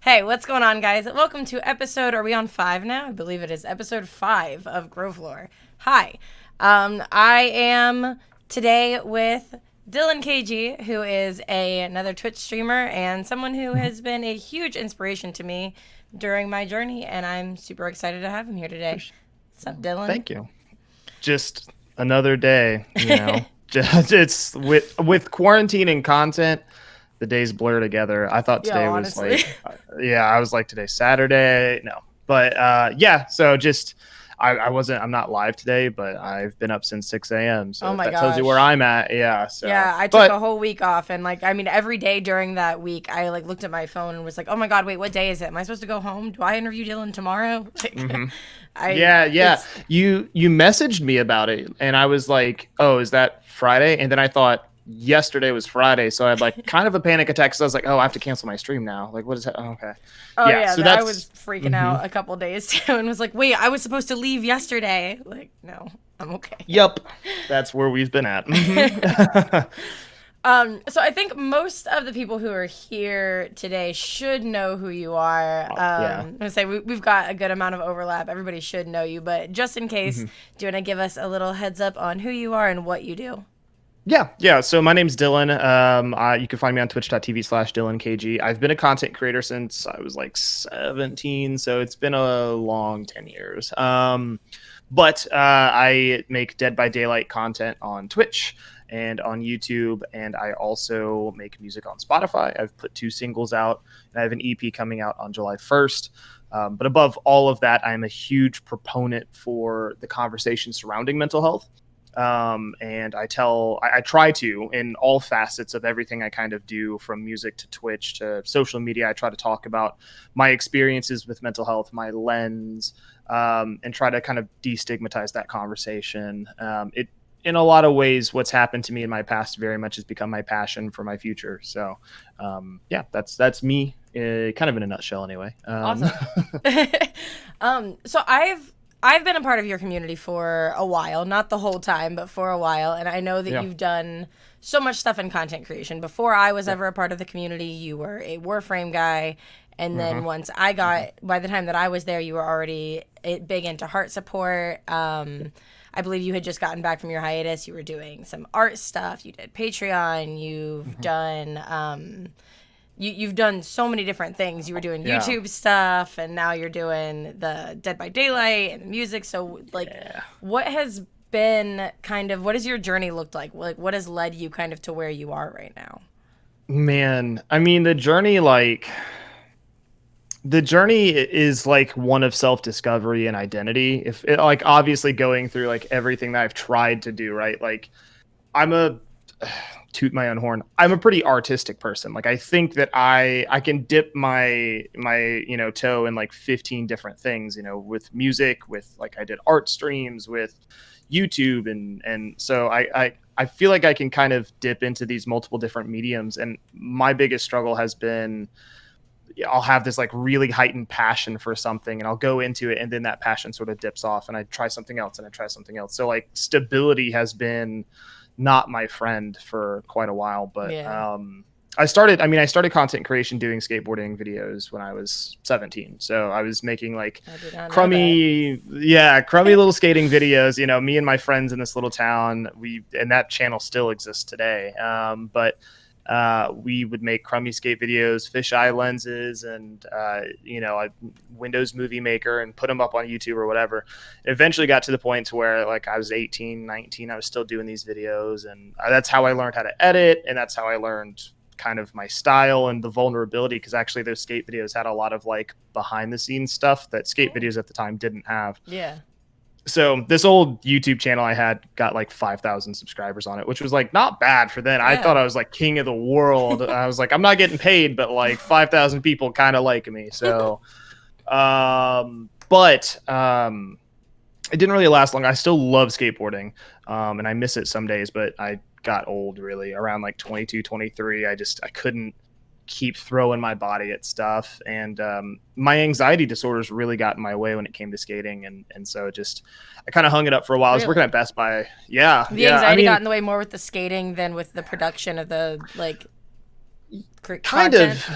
Hey, what's going on, guys? Welcome to are we on 5 now? I believe it is episode 5 of Grovelore. Hi. I am today with DyllonKG, who is another Twitch streamer and someone who has been a huge inspiration to me during my journey, and I'm super excited to have him here today. What's up, Dyllon? Thank you. Just another day, it's with quarantine and content, the days blur together. I thought today was I was like, today's Saturday. No, but so just I'm not live today, but I've been up since 6 a.m. So that tells you where I'm at. Yeah. So yeah, I took a whole week off, and every day during that week, I looked at my phone and was like, oh my God, wait, what day is it? Am I supposed to go home? Do I interview Dyllon tomorrow? You messaged me about it, and I was like, oh, is that Friday? And then I thought yesterday was Friday, so I had like kind of a panic attack because I was like, oh, I have to cancel my stream now. Like, what is that? Oh, okay. Oh yeah, so I was freaking out a couple days too, and was like, wait, I was supposed to leave yesterday. Like, no, I'm okay. Yep, that's where we've been at. So I think most of the people who are here today should know who you are. I'm gonna say we've got a good amount of overlap. Everybody should know you, but just in case, do you want to give us a little heads up on who you are and what you do? Yeah. So my name's Dyllon. You can find me on twitch.tv/DyllonKG. I've been a content creator since I was like 17, so it's been a long 10 years. But I make Dead by Daylight content on Twitch and on YouTube, and I also make music on Spotify. I've put 2 singles out, and I have an EP coming out on July 1st. But above all of that, I'm a huge proponent for the conversation surrounding mental health. And I try to, in all facets of everything I kind of do, from music to Twitch to social media, I try to talk about my experiences with mental health, my lens, and try to kind of destigmatize that conversation. In a lot of ways, what's happened to me in my past very much has become my passion for my future. So, that's me, kind of in a nutshell, anyway. Awesome. So I've been a part of your community for a while, not the whole time, but for a while, and I know that you've done so much stuff in content creation. Before I was ever a part of the community, you were a Warframe guy, and then once I got, by the time that I was there, you were already big into heart support. I believe you had just gotten back from your hiatus. You were doing some art stuff. You did Patreon. You've done you've done so many different things. You were doing YouTube stuff, and now you're doing the Dead by Daylight and the music. So, what has been what has your journey looked like? Like, what has led you kind of to where you are right now? Man, I mean, the journey is like one of self-discovery and identity. If it, like, obviously going through like everything that I've tried to do, right? Like, toot my own horn, I'm a pretty artistic person. Like, I think that I can dip my toe in like 15 different things, with music, with like I did art streams, with YouTube, and so I feel like I can kind of dip into these multiple different mediums. And my biggest struggle has been, I'll have this like really heightened passion for something, and I'll go into it, and then that passion sort of dips off, and I try something else, and I try something else. So like stability has been not my friend for quite a while. But I started content creation doing skateboarding videos when I was 17. So I was making like crummy little skating videos, me and my friends in this little town. And that channel still exists today. But we would make crummy skate videos, fisheye lenses, and Windows Movie Maker, and put them up on YouTube or whatever. It eventually got to the point to where like I was 18, 19, I was still doing these videos, and that's how I learned how to edit, and that's how I learned kind of my style and the vulnerability, because actually those skate videos had a lot of like behind the scenes stuff that skate videos at the time didn't have. Yeah. So this old YouTube channel I had got like 5,000 subscribers on it, which was like not bad for then. Yeah. I thought I was like king of the world. I was like, I'm not getting paid, but like 5,000 people kind of like me. So, but it didn't really last long. I still love skateboarding, and I miss it some days, but I got old really around like 22, 23. I couldn't keep throwing my body at stuff, and my anxiety disorders really got in my way when it came to skating, and so I kind of hung it up for a while. I was working at Best Buy. The anxiety got in the way more with the skating than with the production of the Kind of.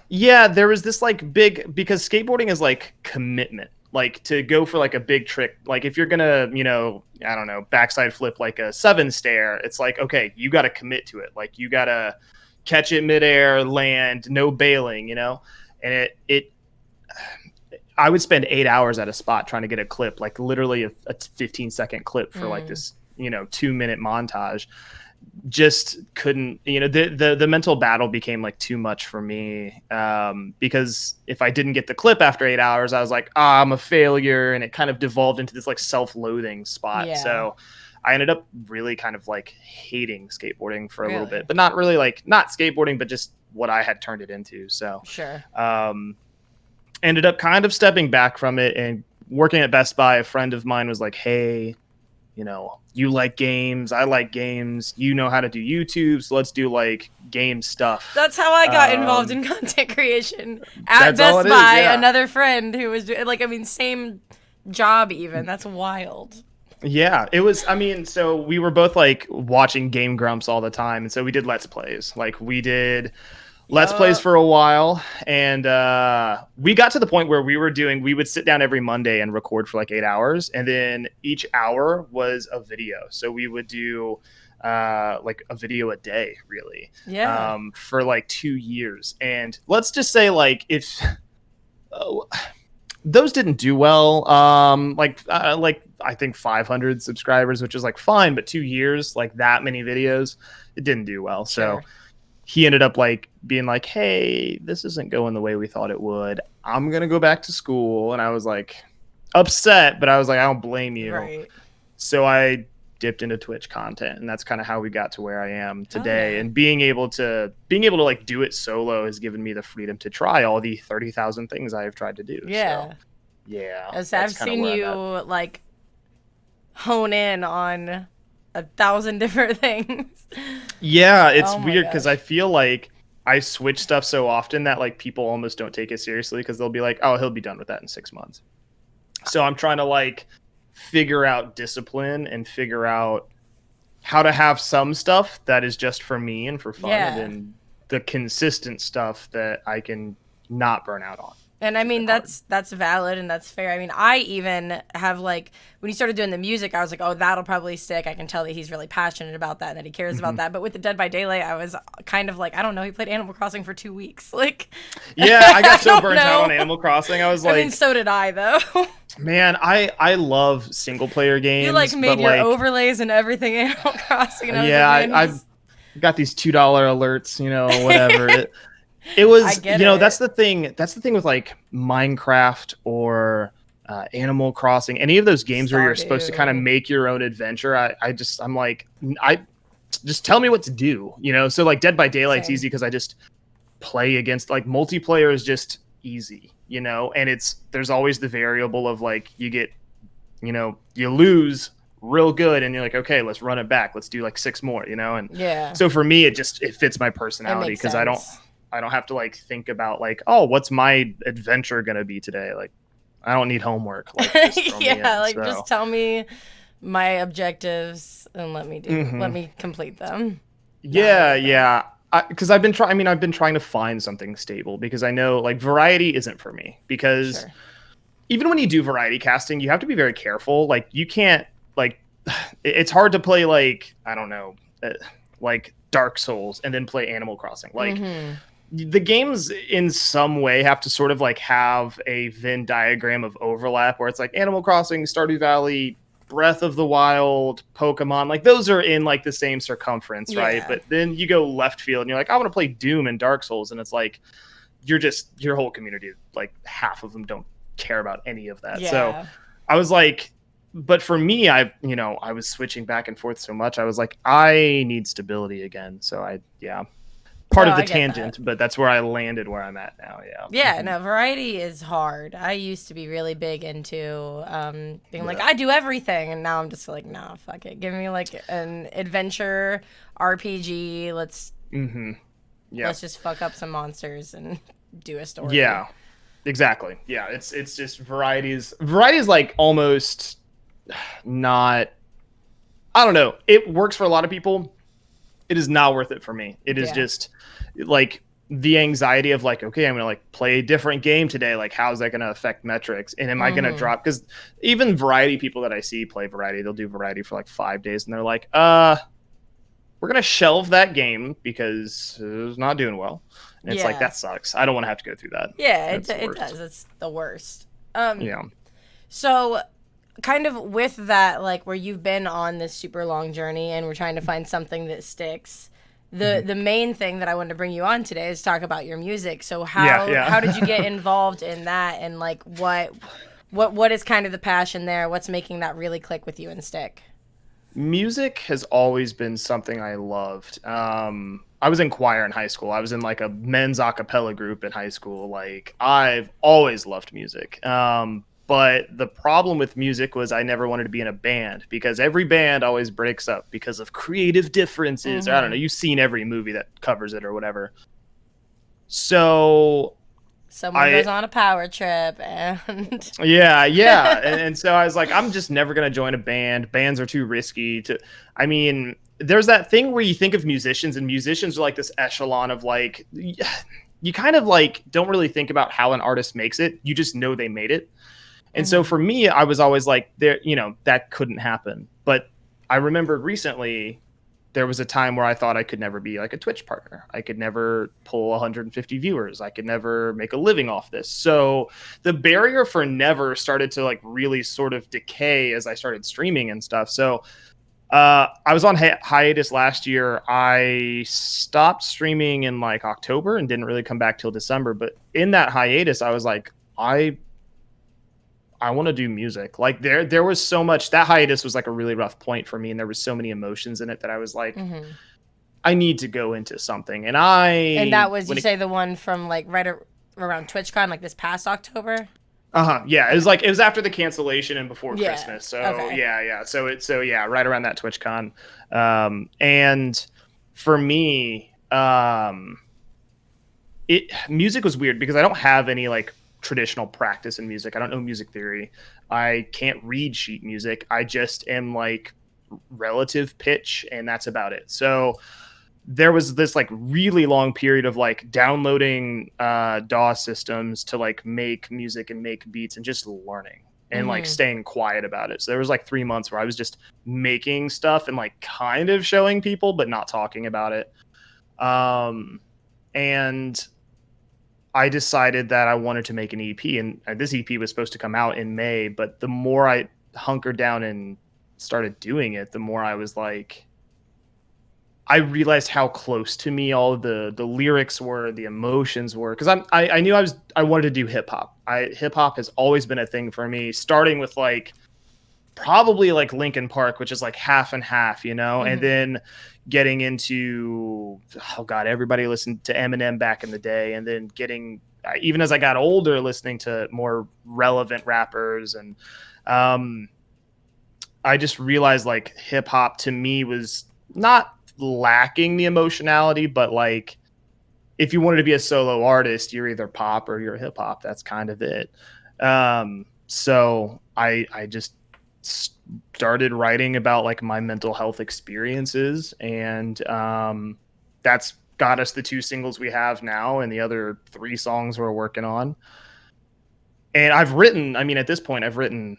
Yeah, there was this like big, because skateboarding is like commitment. Like to go for like a big trick, like if you're gonna, I don't know, backside flip like a 7 stair, it's like, okay, you got to commit to it. Like you got to catch it midair, land, no bailing, and I would spend 8 hours at a spot trying to get a clip, like literally a 15-second clip for like this, 2-minute montage. Just couldn't, the mental battle became like too much for me, because if I didn't get the clip after 8 hours, I was like, I'm a failure, and it kind of devolved into this like self-loathing spot. Yeah. So I ended up really kind of like hating skateboarding for a little bit, but not really like not skateboarding, but just what I had turned it into. So sure. Ended up kind of stepping back from it, and working at Best Buy, a friend of mine was like, hey, you like games, I like games, you know how to do YouTube, so let's do like game stuff. That's how I got involved in content creation at Best Buy. Another friend who was like, same job even. That's wild. Yeah, it was. So we were both like watching Game Grumps all the time, and so we did Let's Plays. Like we did Let's Plays for a while, and we got to the point where we would sit down every Monday and record for like 8 hours, and then each hour was a video. So we would do like a video a day, really, for like 2 years. And let's just say like if those didn't do well, like I think 500 subscribers, which is like fine, but 2 years, like that many videos, it didn't do well. Sure. So he ended up like being like, hey, this isn't going the way we thought it would. I'm going to go back to school. And I was like upset, but I was like, I don't blame you. Right. So I dipped into Twitch content, and that's kind of how we got to where I am today. And being able to like do it solo has given me the freedom to try all the 30,000 things I have tried to do. Yeah. So, yeah. As I've seen you like hone in on 1,000 different things. Yeah, it's weird because I feel like I switch stuff so often that like people almost don't take it seriously, because they'll be like, oh, he'll be done with that in 6 months. So I'm trying to like figure out discipline and figure out how to have some stuff that is just for me and for fun, and then the consistent stuff that I can not burn out on. And that's valid and that's fair. I even have like, when he started doing the music, I was like, oh, that'll probably stick. I can tell that he's really passionate about that and that he cares about that. But with the Dead by Daylight, I was kind of like, I don't know, he played Animal Crossing for 2 weeks. Like, yeah, I got so burnt out on Animal Crossing. I was like, so did I though. Man, I love single player games. You like made your overlays and everything Animal Crossing. And I've got these $2 alerts, whatever. It was, that's the thing with like Minecraft or Animal Crossing, any of those games where you're supposed to kind of make your own adventure. I'm like, just tell me what to do, So like Dead by Daylight's easy because I just play against, like, multiplayer is just easy, and there's always the variable of like you get, you lose real good and you're like, okay, let's run it back, let's do like 6 more, and so for me it fits my personality because I don't have to like think about like, oh, what's my adventure gonna be today? Like, I don't need homework. Like, just tell me my objectives and let me complete them. Yeah. Because I've been trying to find something stable, because I know like variety isn't for me, because even when you do variety casting, you have to be very careful. Like you can't like, it's hard to play like, I don't know, like Dark Souls and then play Animal Crossing. Like, the games in some way have to sort of like have a Venn diagram of overlap where it's like Animal Crossing, Stardew Valley, Breath of the Wild, Pokemon, like those are in like the same circumference, right? But then you go left field and you're like, I want to play Doom and Dark Souls, and it's like your whole community, like half of them don't care about any of that. So I was like, but for me, I was switching back and forth so much. I was like, I need stability again. So part of the tangent, but that's where I landed where I'm at now. No, variety is hard. I used to be really big into being like, I do everything, and now I'm just like, nah, fuck it, give me like an adventure RPG, let's just fuck up some monsters and do a story. Exactly. It's just variety is like almost not, I don't know, it works for a lot of people. it is not worth it for me. It is just like the anxiety of like, okay, I'm gonna like play a different game today. Like, how's that gonna affect metrics? And am I gonna drop? Because even variety people that I see play variety, they'll do variety for like 5 days, and they're like, we're gonna shelve that game because it's not doing well. And it's like, that sucks. I don't want to have to go through that. Yeah, it does. It's the worst. So kind of with that, like where you've been on this super long journey and we're trying to find something that sticks, the main thing that I wanted to bring you on today is talk about your music. So how did you get involved in that, and like what is kind of the passion there? What's making that really click with you and stick? Music has always been something I loved. I was in choir in high school. I was in like a men's a cappella group in high school. Like, I've always loved music. But the problem with music was I never wanted to be in a band, because every band always breaks up because of creative differences. Or I don't know. You've seen every movie that covers it or whatever. So someone goes on a power trip and and so I was like, I'm just never going to join a band. Bands are too risky I mean, there's that thing where you think of musicians, and musicians are like this echelon of like, you kind of like don't really think about how an artist makes it. You just know they made it. And so for me, I was always like, there, that couldn't happen. But I remembered recently there was a time where I thought I could never be like a Twitch partner. I could never pull 150 viewers. I could never make a living off this. So the barrier for never started to like really sort of decay as I started streaming and stuff. So I was on hiatus last year. I stopped streaming in like October and didn't really come back till December. But in that hiatus, I was like, I want to do music. Like there was so much. That hiatus was like a really rough point for me, and there was so many emotions in it that I was like, I need to go into something. And that was, you say, the one from like right around TwitchCon, like this past October? Yeah, it was after the cancellation and before Christmas. So So right around that TwitchCon. And for me, music was weird because I don't have any like traditional practice in music. I don't know music theory. I can't read sheet music. I just am like relative pitch, and that's about it. So there was this like really long period of like downloading DAW systems to like make music and make beats and just learning and like staying quiet about it. So there was like 3 months where I was just making stuff and like kind of showing people, but not talking about it. And I decided that I wanted to make an EP, and this EP was supposed to come out in May, but the more I hunkered down and started doing it, the more I was like, I realized how close to me all of the lyrics were, the emotions were, because I knew I wanted to do hip hop. Hip hop has always been a thing for me, starting with like probably like Linkin Park, which is like half and half, and then getting into, oh God, everybody listened to Eminem back in the day, and then getting, even as I got older, listening to more relevant rappers. And I just realized like hip hop to me was not lacking the emotionality, but like if you wanted to be a solo artist, you're either pop or you're hip hop. That's kind of it. So I just started writing about like my mental health experiences, and that's got us the 2 singles we have now and the other 3 songs we're working on. And at this point I've written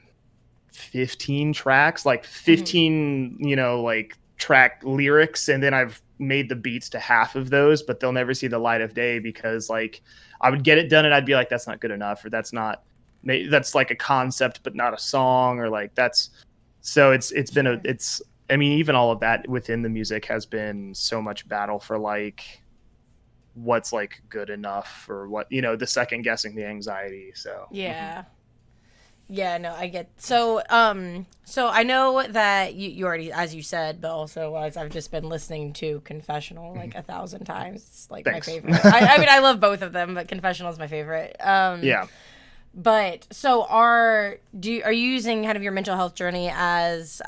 15 tracks, like 15 like track lyrics, and then I've made the beats to half of those, but they'll never see the light of day because like I would get it done and I'd be like, that's not good enough, or that's like a concept but not a song, or like even all of that within the music has been so much battle for like what's like good enough, or what, the second guessing, the anxiety. So yeah, no, I get. So I know that you already, as you said, but also as I've just been listening to Confessional like 1,000 times. It's like Thanks. my favorite. I mean, I love both of them, but Confessional is my favorite. But so are you using kind of your mental health journey as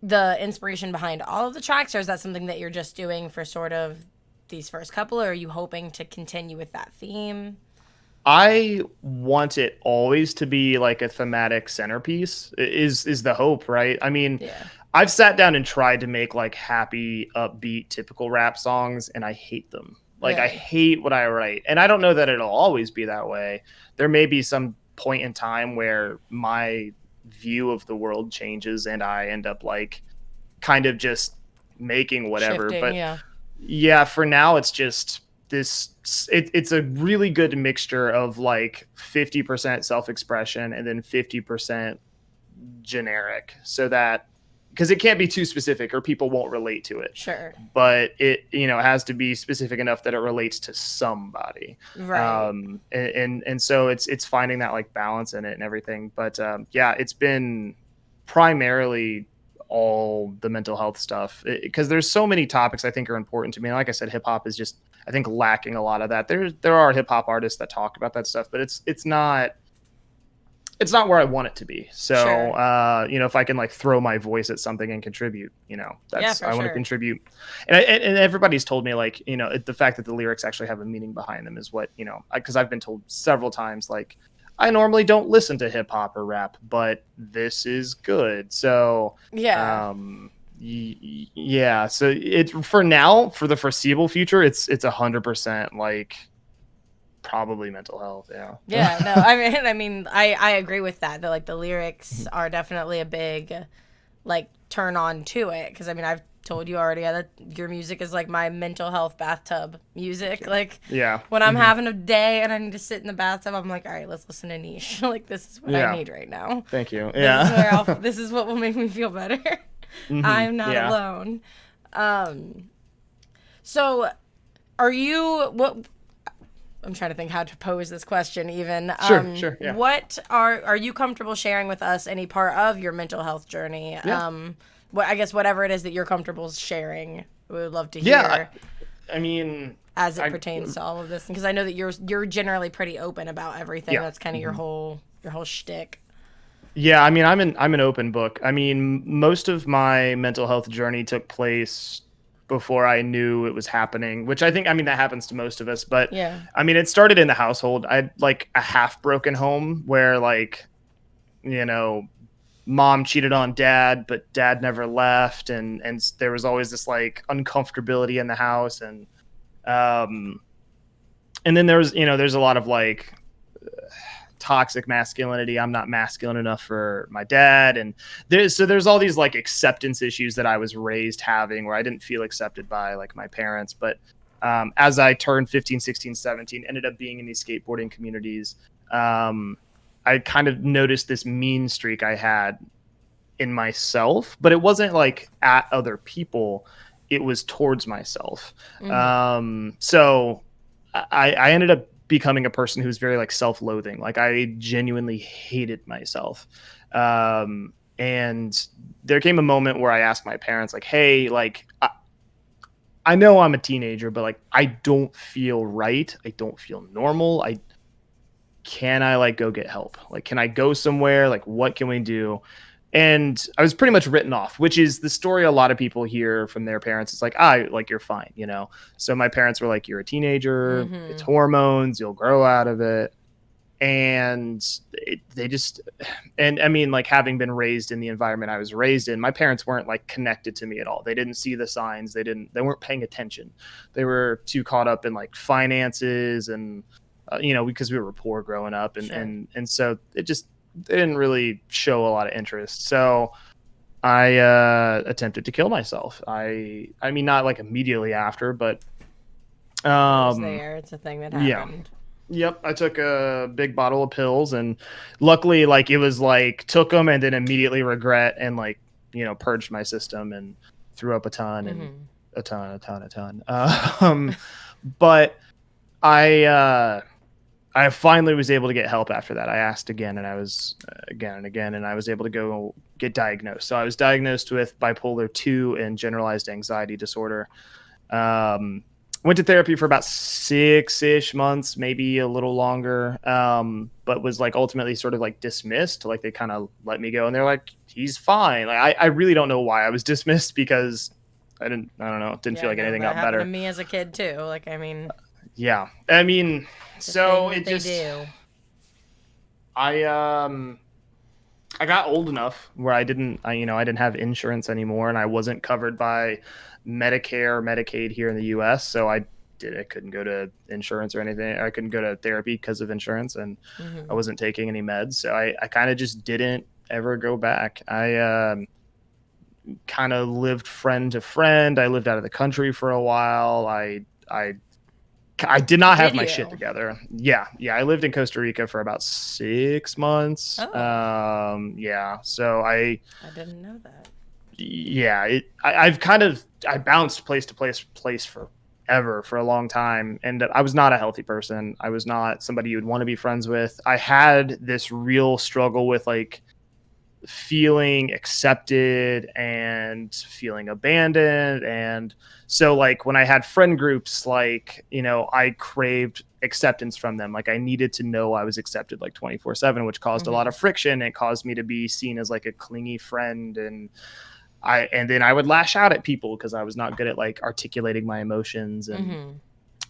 the inspiration behind all of the tracks, or is that something that you're just doing for sort of these first couple, or are you hoping to continue with that theme? I want it always to be like a thematic centerpiece is the hope, right? I mean, I've sat down and tried to make like happy, upbeat, typical rap songs, and I hate them. Like, I Really? hate what I write. And I don't know that it'll always be that way. There may be some point in time where my view of the world changes and I end up like kind of just making whatever. Shifting, But yeah. yeah, for now, it's just it's a really good mixture of like 50% self-expression and then 50% generic, so that because it can't be too specific or people won't relate to it, Sure. but it has to be specific enough that it relates to somebody. Right. And so it's finding that like balance in it and everything. But yeah, it's been primarily all the mental health stuff, because there's so many topics I think are important to me. And like I said, hip hop is just, I think, lacking a lot of that. There are hip hop artists that talk about that stuff, but it's not where I want it to be. So, Sure. if I can like throw my voice at something and contribute, Yeah, for I want to sure. contribute. And everybody's told me like, the fact that the lyrics actually have a meaning behind them is what, because I've been told several times, like, I normally don't listen to hip hop or rap, but this is good. So, Yeah. yeah. So for now, for the foreseeable future, it's 100% like probably mental health. Yeah. Yeah, no, I agree with that. That like the lyrics are definitely a big like turn on to it, because I mean I've told you already that your music is like my mental health bathtub music. Like Yeah. when I'm having a day and I need to sit in the bathtub, I'm like, all right, let's listen to Niesh. Like this is what I Yeah. need right now. Thank you. This is where Yeah. this is what will make me feel better. Hmm. I'm not Yeah. alone. So are you what I'm trying to think how to pose this question even. Sure. Yeah. What are you comfortable sharing with us any part of your mental health journey? Yeah. What I guess whatever it is that you're comfortable sharing, we would love to Yeah. hear I mean, as it pertains to all of this, because I know that you're generally pretty open about everything. yeah. That's kind of your whole shtick. Yeah. I mean, I'm an open book. I mean, most of my mental health journey took place before I knew it was happening, which I mean, that happens to most of us, but Yeah. I mean, it started in the household. I had like a half broken home where like, you know, mom cheated on dad, but dad never left. And there was always this like uncomfortability in the house. Um, and then there's a lot of like toxic masculinity. I'm not masculine enough for my dad. And there's all these like acceptance issues that I was raised having, where I didn't feel accepted by like my parents. But as I turned 15, 16, 17, ended up being in these skateboarding communities, I kind of noticed this mean streak I had in myself, but it wasn't like at other people. It was towards myself. So I ended up becoming a person who's very like self-loathing. Like I genuinely hated myself. And there came a moment where I asked my parents, like, hey, like, I know I'm a teenager, but like, I don't feel right. I don't feel normal. Can I like go get help? Like, can I go somewhere? Like, what can we do? And I was pretty much written off, which is the story a lot of people hear from their parents. It's like, like you're fine, So my parents were like, you're a teenager, it's hormones, you'll grow out of it. And and I mean, like having been raised in the environment I was raised in, my parents weren't like connected to me at all. They didn't see the signs. They weren't paying attention. They were too caught up in like finances and, because we were poor growing up. And so they didn't really show a lot of interest. So I attempted to kill myself. I mean, not like immediately after, but It was there. It's a thing that happened. Yep. I took a big bottle of pills, and luckily like it was like took them and then immediately regret and like, purged my system and threw up a ton and a ton. But I finally was able to get help after that. I asked again, and I was again and again, and I was able to go get diagnosed. So I was diagnosed with bipolar 2 and generalized anxiety disorder. Went to therapy for about 6-ish months, maybe a little longer, but was like ultimately sort of like dismissed. Like they kind of let me go, and they're like, he's fine. Like I really don't know why I was dismissed, because I don't know. Didn't feel like anything got better. Happened to me as a kid too. Like, I mean, yeah. I mean, so it just, do. I I got old enough where I didn't have insurance anymore, and I wasn't covered by Medicare or Medicaid here in the U.S. So I couldn't go to insurance or anything. I couldn't go to therapy because of insurance, and I wasn't taking any meds. So I kind of just didn't ever go back. I kind of lived friend to friend. I lived out of the country for a while. I did not have my shit together. Yeah. I lived in Costa Rica for about 6 months. Oh. Yeah. So I didn't know that. Yeah. I bounced place to place forever for a long time, and I was not a healthy person. I was not somebody you'd want to be friends with. I had this real struggle with like feeling accepted and feeling abandoned. And so like when I had friend groups, like, I craved acceptance from them. Like I needed to know I was accepted like 24/7, which caused a lot of friction. It caused me to be seen as like a clingy friend. And then I would lash out at people because I was not good at like articulating my emotions. And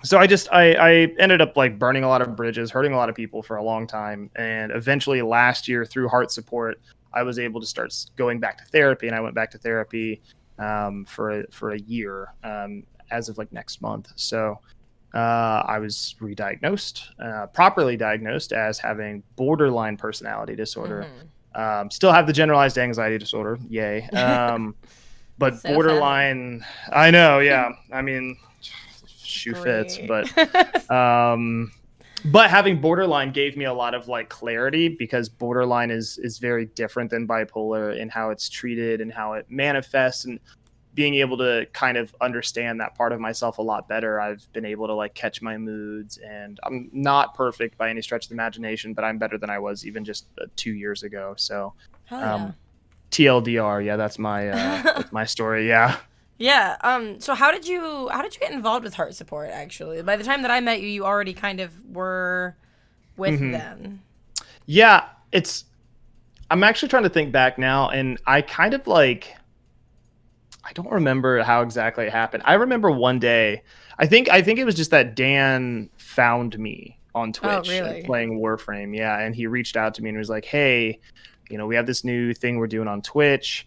so I ended up like burning a lot of bridges, hurting a lot of people for a long time. And eventually last year through Heart Support, I was able to start going back to therapy, and I went back to therapy for a year as of like next month. So I was properly diagnosed as having borderline personality disorder. Still have the generalized anxiety disorder. Yay. But so borderline, funny. I know. Yeah. I mean, shoe fits, but having borderline gave me a lot of like clarity, because borderline is very different than bipolar in how it's treated and how it manifests. And being able to kind of understand that part of myself a lot better, I've been able to like catch my moods. And I'm not perfect by any stretch of the imagination, but I'm better than I was even just 2 years ago. So TLDR, yeah, that's my story. Yeah. Yeah. So how did you get involved with Heart Support? Actually, by the time that I met you, you already kind of were with them. Yeah, I'm actually trying to think back now, and I kind of like, I don't remember how exactly it happened. I remember one day, I think it was just that Dan found me on Twitch playing Warframe. Yeah, and he reached out to me and was like, "Hey, we have this new thing we're doing on Twitch.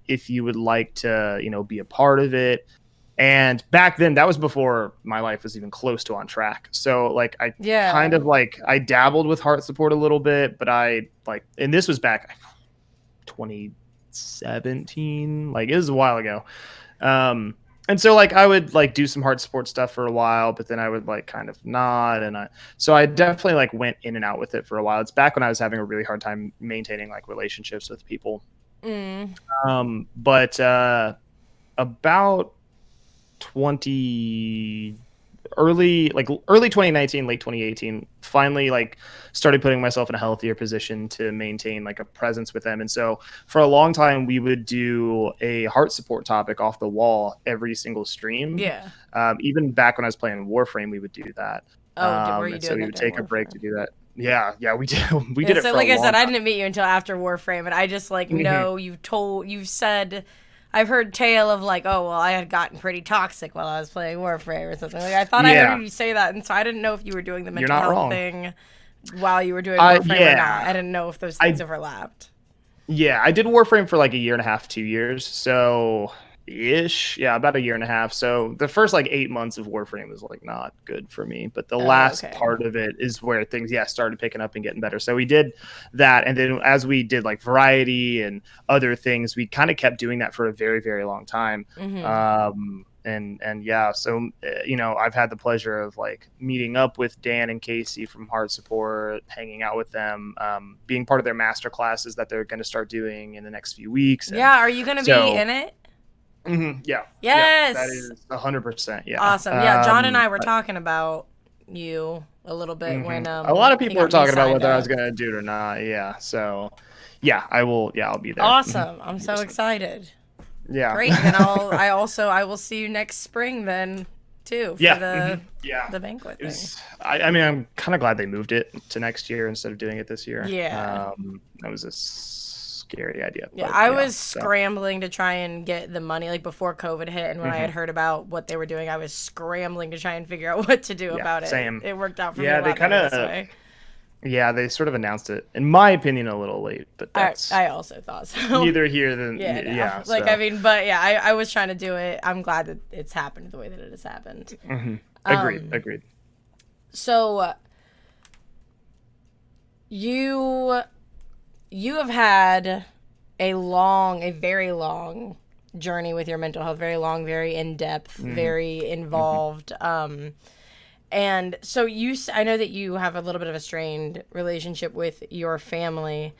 If you would like to, be a part of it." And back then, that was before my life was even close to on track. So like, I kind of like, I dabbled with Heart Support a little bit, but and this was back 2017, like it was a while ago. And so like, I would like do some Heart Support stuff for a while, but then I would like kind of not. So I definitely like went in and out with it for a while. It's back when I was having a really hard time maintaining like relationships with people. But about early 2019, late 2018, finally like started putting myself in a healthier position to maintain like a presence with them. And so for a long time, we would do a Heart Support topic off the wall every single stream. Yeah. Even back when I was playing Warframe, we would do that. Were you doing so we would take a break to do that. Yeah, we did. We did it. So, for like a I long said, time. I didn't meet you until after Warframe, and I just like know you've said. I've heard tale of like, oh well, I had gotten pretty toxic while I was playing Warframe or something. Like I thought I heard you say that, and so I didn't know if you were doing the mental health thing while you were doing Warframe or not. I didn't know if those things overlapped. Yeah, I did Warframe for like a year and a half, 2 years. So ish. Yeah, about a year and a half. So the first like 8 months of Warframe was like not good for me, but the last part of it is where things started picking up and getting better. So we did that, and then as we did like variety and other things, we kind of kept doing that for a very, very long time. And yeah, so I've had the pleasure of like meeting up with Dan and Casey from Heart Support, hanging out with them, being part of their master classes that they're going to start doing in the next few weeks. Are you going to be in it? Yeah. Yes. Yeah, that is 100%. Yeah. Awesome. Yeah. John and I were talking about you a little bit when a lot of people were talking about whether I was going to do it or not. Yeah. So yeah, I will. Yeah, I'll be there. Awesome. I'm so excited. Yeah. Great. And I will see you next spring then too for the banquet thing. I mean, I'm kind of glad they moved it to next year instead of doing it this year. Yeah. That was a scary idea. Yeah, I was scrambling to try and get the money like before COVID hit, and when I had heard about what they were doing, I was scrambling to try and figure out what to do about it. Same. It worked out for me a lot better this way. Yeah, they sort of announced it, in my opinion, a little late, but that's I also thought so. neither here than Yeah, no. yeah. Like, So. I mean, but yeah, I was trying to do it. I'm glad that it's happened the way that it has happened. Agreed. So you have had a very long journey with your mental health, very long, very in-depth, very involved. And so I know that you have a little bit of a strained relationship with your family.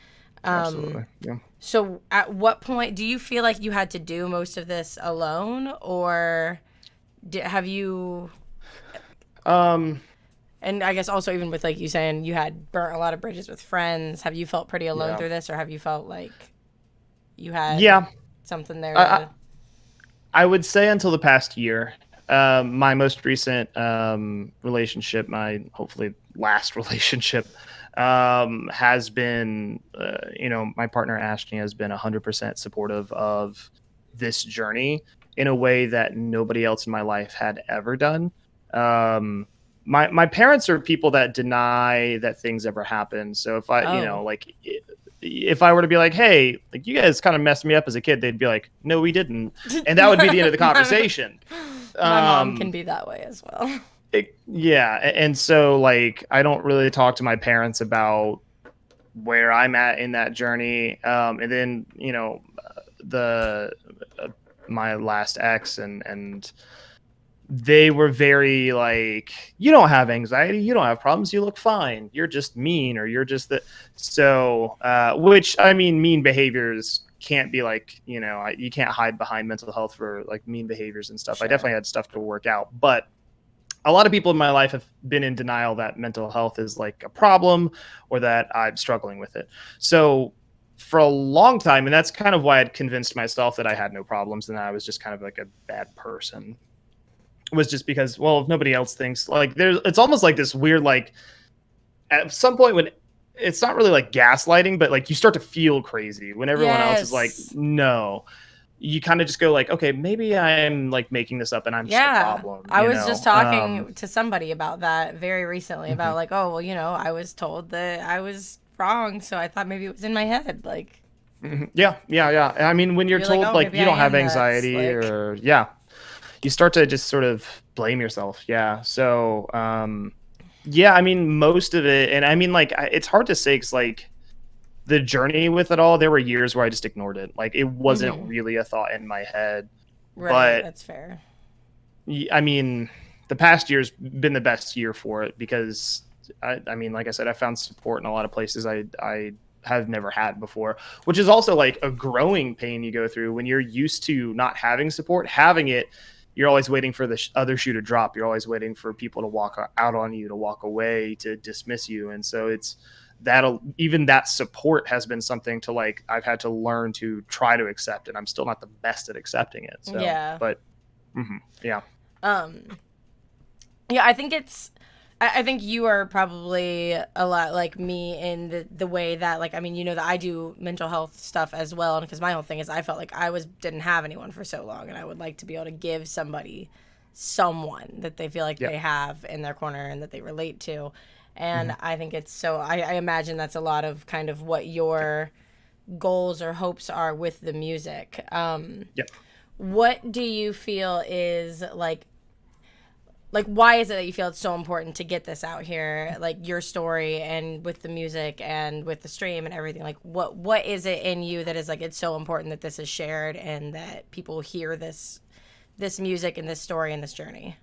Absolutely. Yeah. So at what point do you feel like you had to do most of this alone, or have you, and I guess also even with like you saying you had burnt a lot of bridges with friends, have you felt pretty alone through this, or have you felt like you had something there? I would say until the past year. My most recent relationship, my hopefully last relationship, has been, my partner Ashley has been 100% supportive of this journey in a way that nobody else in my life had ever done. My parents are people that deny that things ever happen. So if I, if I were to be like, hey, like you guys kind of messed me up as a kid, they'd be like, no, we didn't. And that would be the end of the conversation. My mom can be that way as well. Yeah. And so like, I don't really talk to my parents about where I'm at in that journey. And then, my last ex and they were very like, you don't have anxiety, you don't have problems, you look fine, you're just mean, or you're just which I mean, mean behaviors can't be like, you can't hide behind mental health for like mean behaviors and stuff. Sure. I definitely had stuff to work out, but a lot of people in my life have been in denial that mental health is like a problem or that I'm struggling with it. So for a long time, and that's kind of why I'd convinced myself that I had no problems and that I was just kind of like a bad person, was just because, well, if nobody else thinks, like, it's almost like this weird, like, at some point when it's not really like gaslighting, but like you start to feel crazy when everyone else is like, no, you kind of just go like, okay, maybe I'm like making this up and I'm just a problem. I was just talking to somebody about that very recently about like, oh, well, I was told that I was wrong, so I thought maybe it was in my head. Like, yeah. I mean, when you're told like you don't have anxiety or you start to just sort of blame yourself. Yeah. So, I mean, most of it, and I mean, like, it's hard to say because, like, the journey with it all, there were years where I just ignored it. Like, it wasn't really a thought in my head. Right. But, that's fair. I mean, the past year's been the best year for it because, I mean, like I said, I found support in a lot of places I have never had before, which is also like a growing pain you go through when you're used to not having support. Having it, you're always waiting for the other shoe to drop. You're always waiting for people to walk out on you, to walk away, to dismiss you. And so it's even that support has been something to like, I've had to learn to try to accept it. I'm still not the best at accepting it. So, but yeah. I think I think you are probably a lot like me in the way that, like, I mean, that I do mental health stuff as well. And because my whole thing is I felt like I didn't have anyone for so long. And I would like to be able to give somebody someone that they feel like they have in their corner and that they relate to. And I think it's so, I imagine that's a lot of kind of what your goals or hopes are with the music. What do you feel is like, why is it that you feel it's so important to get this out here, like your story and with the music and with the stream and everything? Like, what is it in you that is like, it's so important that this is shared and that people hear this music and this story and this journey?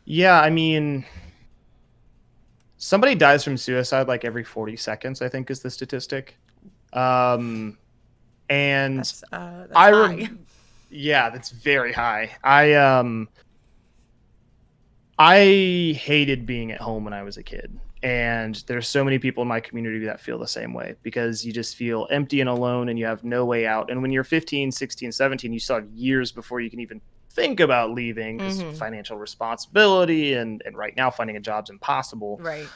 Yeah, I mean, somebody dies from suicide like every 40 seconds, I think is the statistic. And that's high. Yeah, that's very high. I hated being at home when I was a kid. And there's so many people in my community that feel the same way because you just feel empty and alone and you have no way out. And when you're 15, 16, 17, you still have years before you can even think about leaving because financial responsibility and right now finding a job's impossible. Right.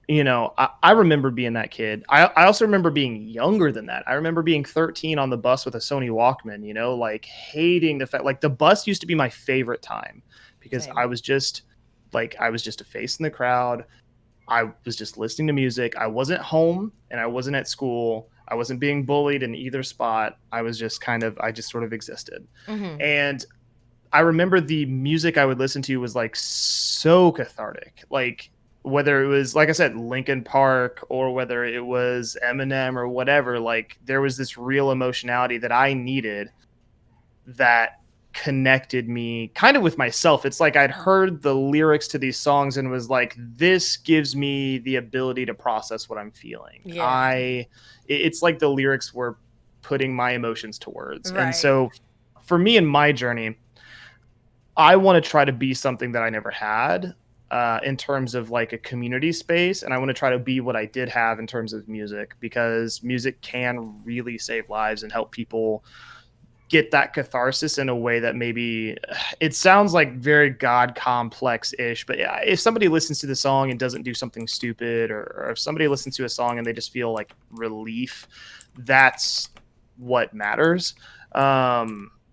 I remember being that kid. I also remember being younger than that. I remember being 13 on the bus with a Sony Walkman, like hating the fact, like the bus used to be my favorite time because I was just a face in the crowd. I was just listening to music. I wasn't home and I wasn't at school. I wasn't being bullied in either spot. I was just I just sort of existed. Mm-hmm. And I remember the music I would listen to was like so cathartic. Like whether it was, like I said, Linkin Park, or whether it was Eminem or whatever, like there was this real emotionality that I needed that connected me kind of with myself. It's like I'd heard the lyrics to these songs and was like, this gives me the ability to process what I'm feeling. Yeah. It's like the lyrics were putting my emotions to words. Right. And so for me in my journey, I want to try to be something that I never had, in terms of like a community space. And I want to try to be what I did have in terms of music, because music can really save lives and help people get that catharsis in a way that maybe, it sounds like very God complex ish, but yeah, if somebody listens to the song and doesn't do something stupid, or if somebody listens to a song and they just feel like relief, that's what matters.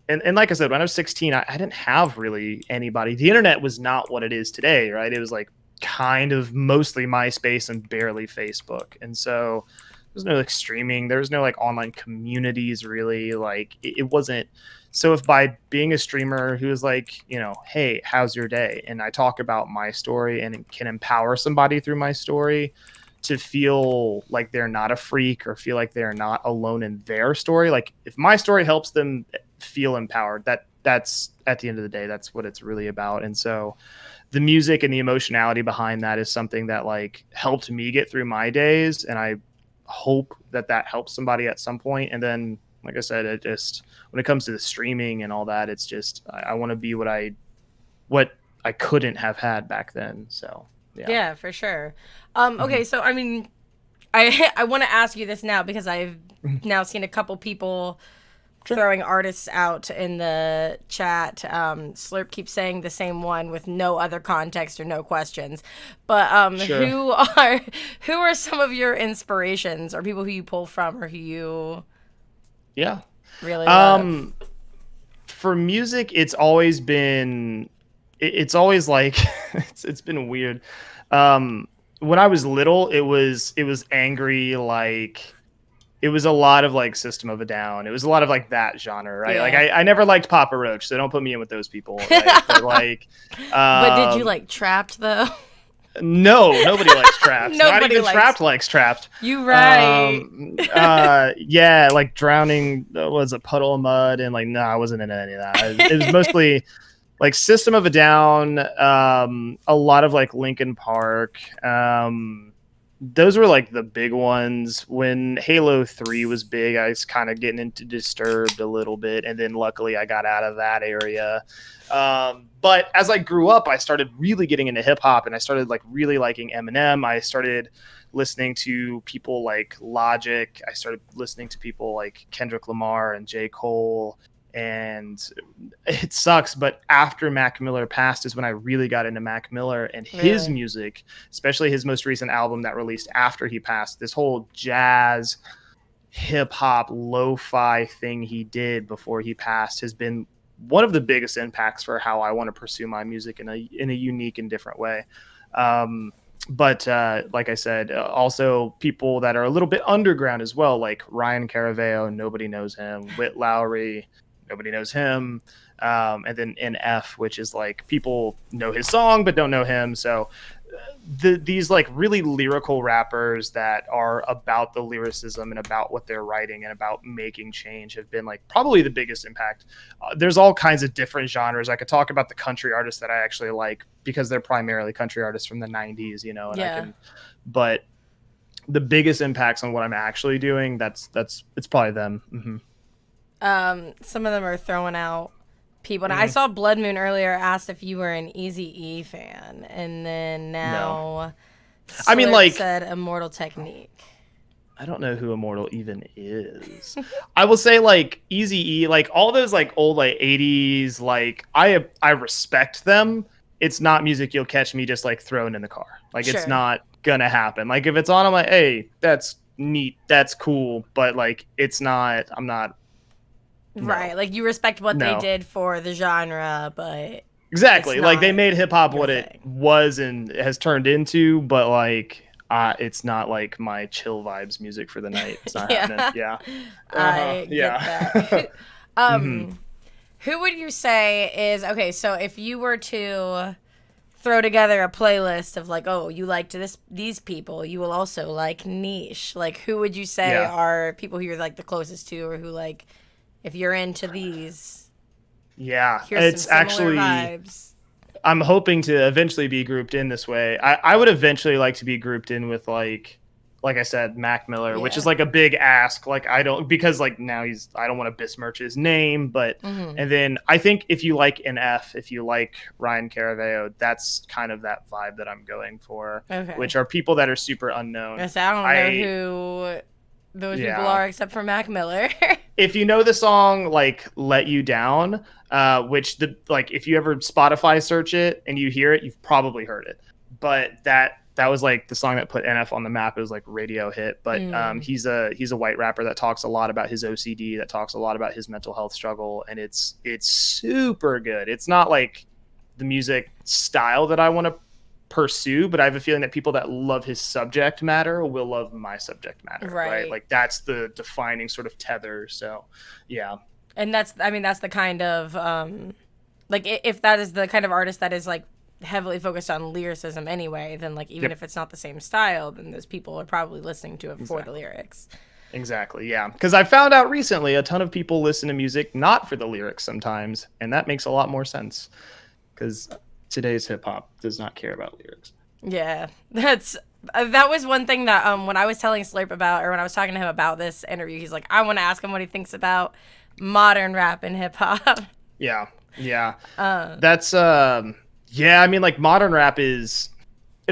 And like I said, when I was 16, I didn't have really anybody. The internet was not what it is today, right? It was like kind of mostly MySpace and barely Facebook. And so there's no like streaming. There was no like online communities really. Like it wasn't. So if by being a streamer who is like, hey, how's your day? And I talk about my story and can empower somebody through my story to feel like they're not a freak, or feel like they're not alone in their story. Like if my story helps them feel empowered, that's at the end of the day, that's what it's really about. And so the music and the emotionality behind that is something that like helped me get through my days, and I hope that helps somebody at some point. And then like I said, it just, when it comes to the streaming and all that, it's just I want to be what I couldn't have had back then. So yeah, for sure. Okay, so I mean, I want to ask you this now, because I've now seen a couple people throwing artists out in the chat. Slurp keeps saying the same one with no other context or no questions. But Sure. who are some of your inspirations, or people who you pull from, or who you really love? For music, it's always been like it's been weird. When I was little, it was angry, like it was a lot of like System of a Down. It was a lot of like that genre, right? Yeah. Like I never liked Papa Roach, so don't put me in with those people. Right? But like, but did you like Trapped though? No, nobody likes Trapped. Not even Trapped likes Trapped. You right. Yeah, like Drowning was a puddle of mud, and like no, I wasn't into any of that. It was mostly like System of a Down, a lot of like Linkin Park. Those were like the big ones. When Halo 3 was big, I was kind of getting into Disturbed a little bit, and then luckily I got out of that area. But as I grew up, I started really getting into hip hop, and I started like really liking Eminem. I started listening to people like Logic. I started listening to people like Kendrick Lamar and J. Cole. And it sucks, but after Mac Miller passed is when I really got into Mac Miller and his music, especially his most recent album that released after he passed. This whole jazz, hip hop, lo-fi thing he did before he passed has been one of the biggest impacts for how I want to pursue my music in a unique and different way. But like I said, also people that are a little bit underground as well, like Ryan Caraveo, nobody knows him, Whit Lowry, nobody knows him. And then NF, which is like people know his song but don't know him. So these like really lyrical rappers that are about the lyricism and about what they're writing and about making change have been like probably the biggest impact. There's all kinds of different genres. I could talk about the country artists that I actually like because they're primarily country artists from the 90s, and but the biggest impacts on what I'm actually doing, it's probably them. Some of them are throwing out people. And I saw Blood Moon earlier asked if you were an Eazy-E fan, and then now I mean, like, said Immortal Technique. I don't know who Immortal even is. I will say like Eazy-E, like all those like old like 80s, like I respect them. It's not music you'll catch me just like throwing in the car. Like It's not gonna happen. Like if it's on, I'm like, hey, that's neat, that's cool, but like it's not. I'm not. Right, like you respect what they did for the genre, but Exactly. Like they made hip hop what thing. it was and has turned into, but like it's not like my chill vibes music for the night. It's not happening. Yeah. I get that. Who would you say is okay, so if you were to throw together a playlist of like, oh, you liked these people, you will also like Niesh. Like who would you say are people who you're like the closest to, or who like if you're into these? Yeah, here's it's some actually vibes. I'm hoping to eventually be grouped in this way. I would eventually like to be grouped in with like I said, Mac Miller, which is like a big ask. Like I don't, because like now I don't want to besmirch his name, but and then I think if you like NF, if you like Ryan Caraveo, that's kind of that vibe that I'm going for, which are people that are super unknown. I don't know who those people are except for Mac Miller. If you know the song like Let You Down, which like if you ever Spotify search it and you hear it, you've probably heard it. But that was like the song that put NF on the map. It was like radio hit. But he's a white rapper that talks a lot about his OCD, that talks a lot about his mental health struggle, and it's super good. It's not like the music style that I want to pursue, but I have a feeling that people that love his subject matter will love my subject matter, right? Like that's the defining sort of tether. So yeah, and that's the kind of like if that is the kind of artist that is like heavily focused on lyricism anyway, then like even if it's not the same style, then those people are probably listening to it for the lyrics. Exactly, yeah. Because I found out recently a ton of people listen to music not for the lyrics sometimes, and that makes a lot more sense because today's hip hop does not care about lyrics. Yeah, that was one thing that when I was telling Slurp about, or when I was talking to him about this interview, he's like, I want to ask him what he thinks about modern rap and hip hop. Yeah. That's yeah. I mean, like modern rap it's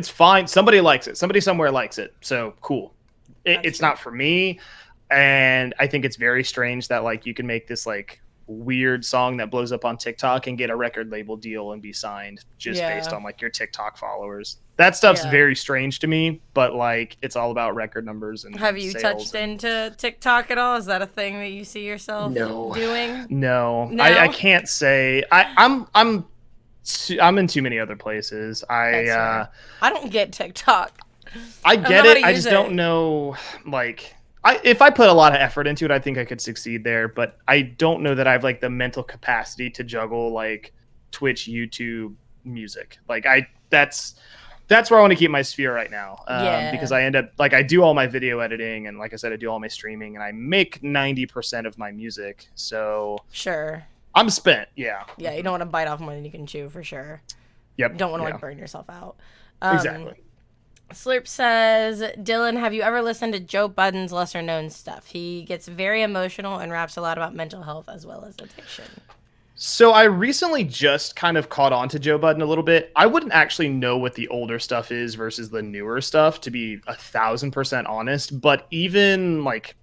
fine. Somebody likes it. Somebody somewhere likes it. So cool. It's not for me, and I think it's very strange that like you can make this like weird song that blows up on TikTok and get a record label deal and be signed just based on like your TikTok followers. That stuff's very strange to me, but like it's all about record numbers and have you touched into TikTok at all? Is that a thing that you see yourself doing? No. I can't say. I'm in too many other places. I don't get TikTok. I get it. I just don't know like if I put a lot of effort into it, I think I could succeed there, but I don't know that I have like the mental capacity to juggle like Twitch, YouTube, music. Like that's where I want to keep my sphere right now. Because I end up like I do all my video editing, and like I said, I do all my streaming, and I make 90% of my music. So sure, I'm spent. Yeah, you don't want to bite off more than you can chew for sure. Yep. You don't want to like burn yourself out. Exactly. Slurp says, Dyllon, have you ever listened to Joe Budden's lesser known stuff? He gets very emotional and raps a lot about mental health as well as addiction. So I recently just kind of caught on to Joe Budden a little bit. I wouldn't actually know what the older stuff is versus the newer stuff, to be 1,000% honest. But even like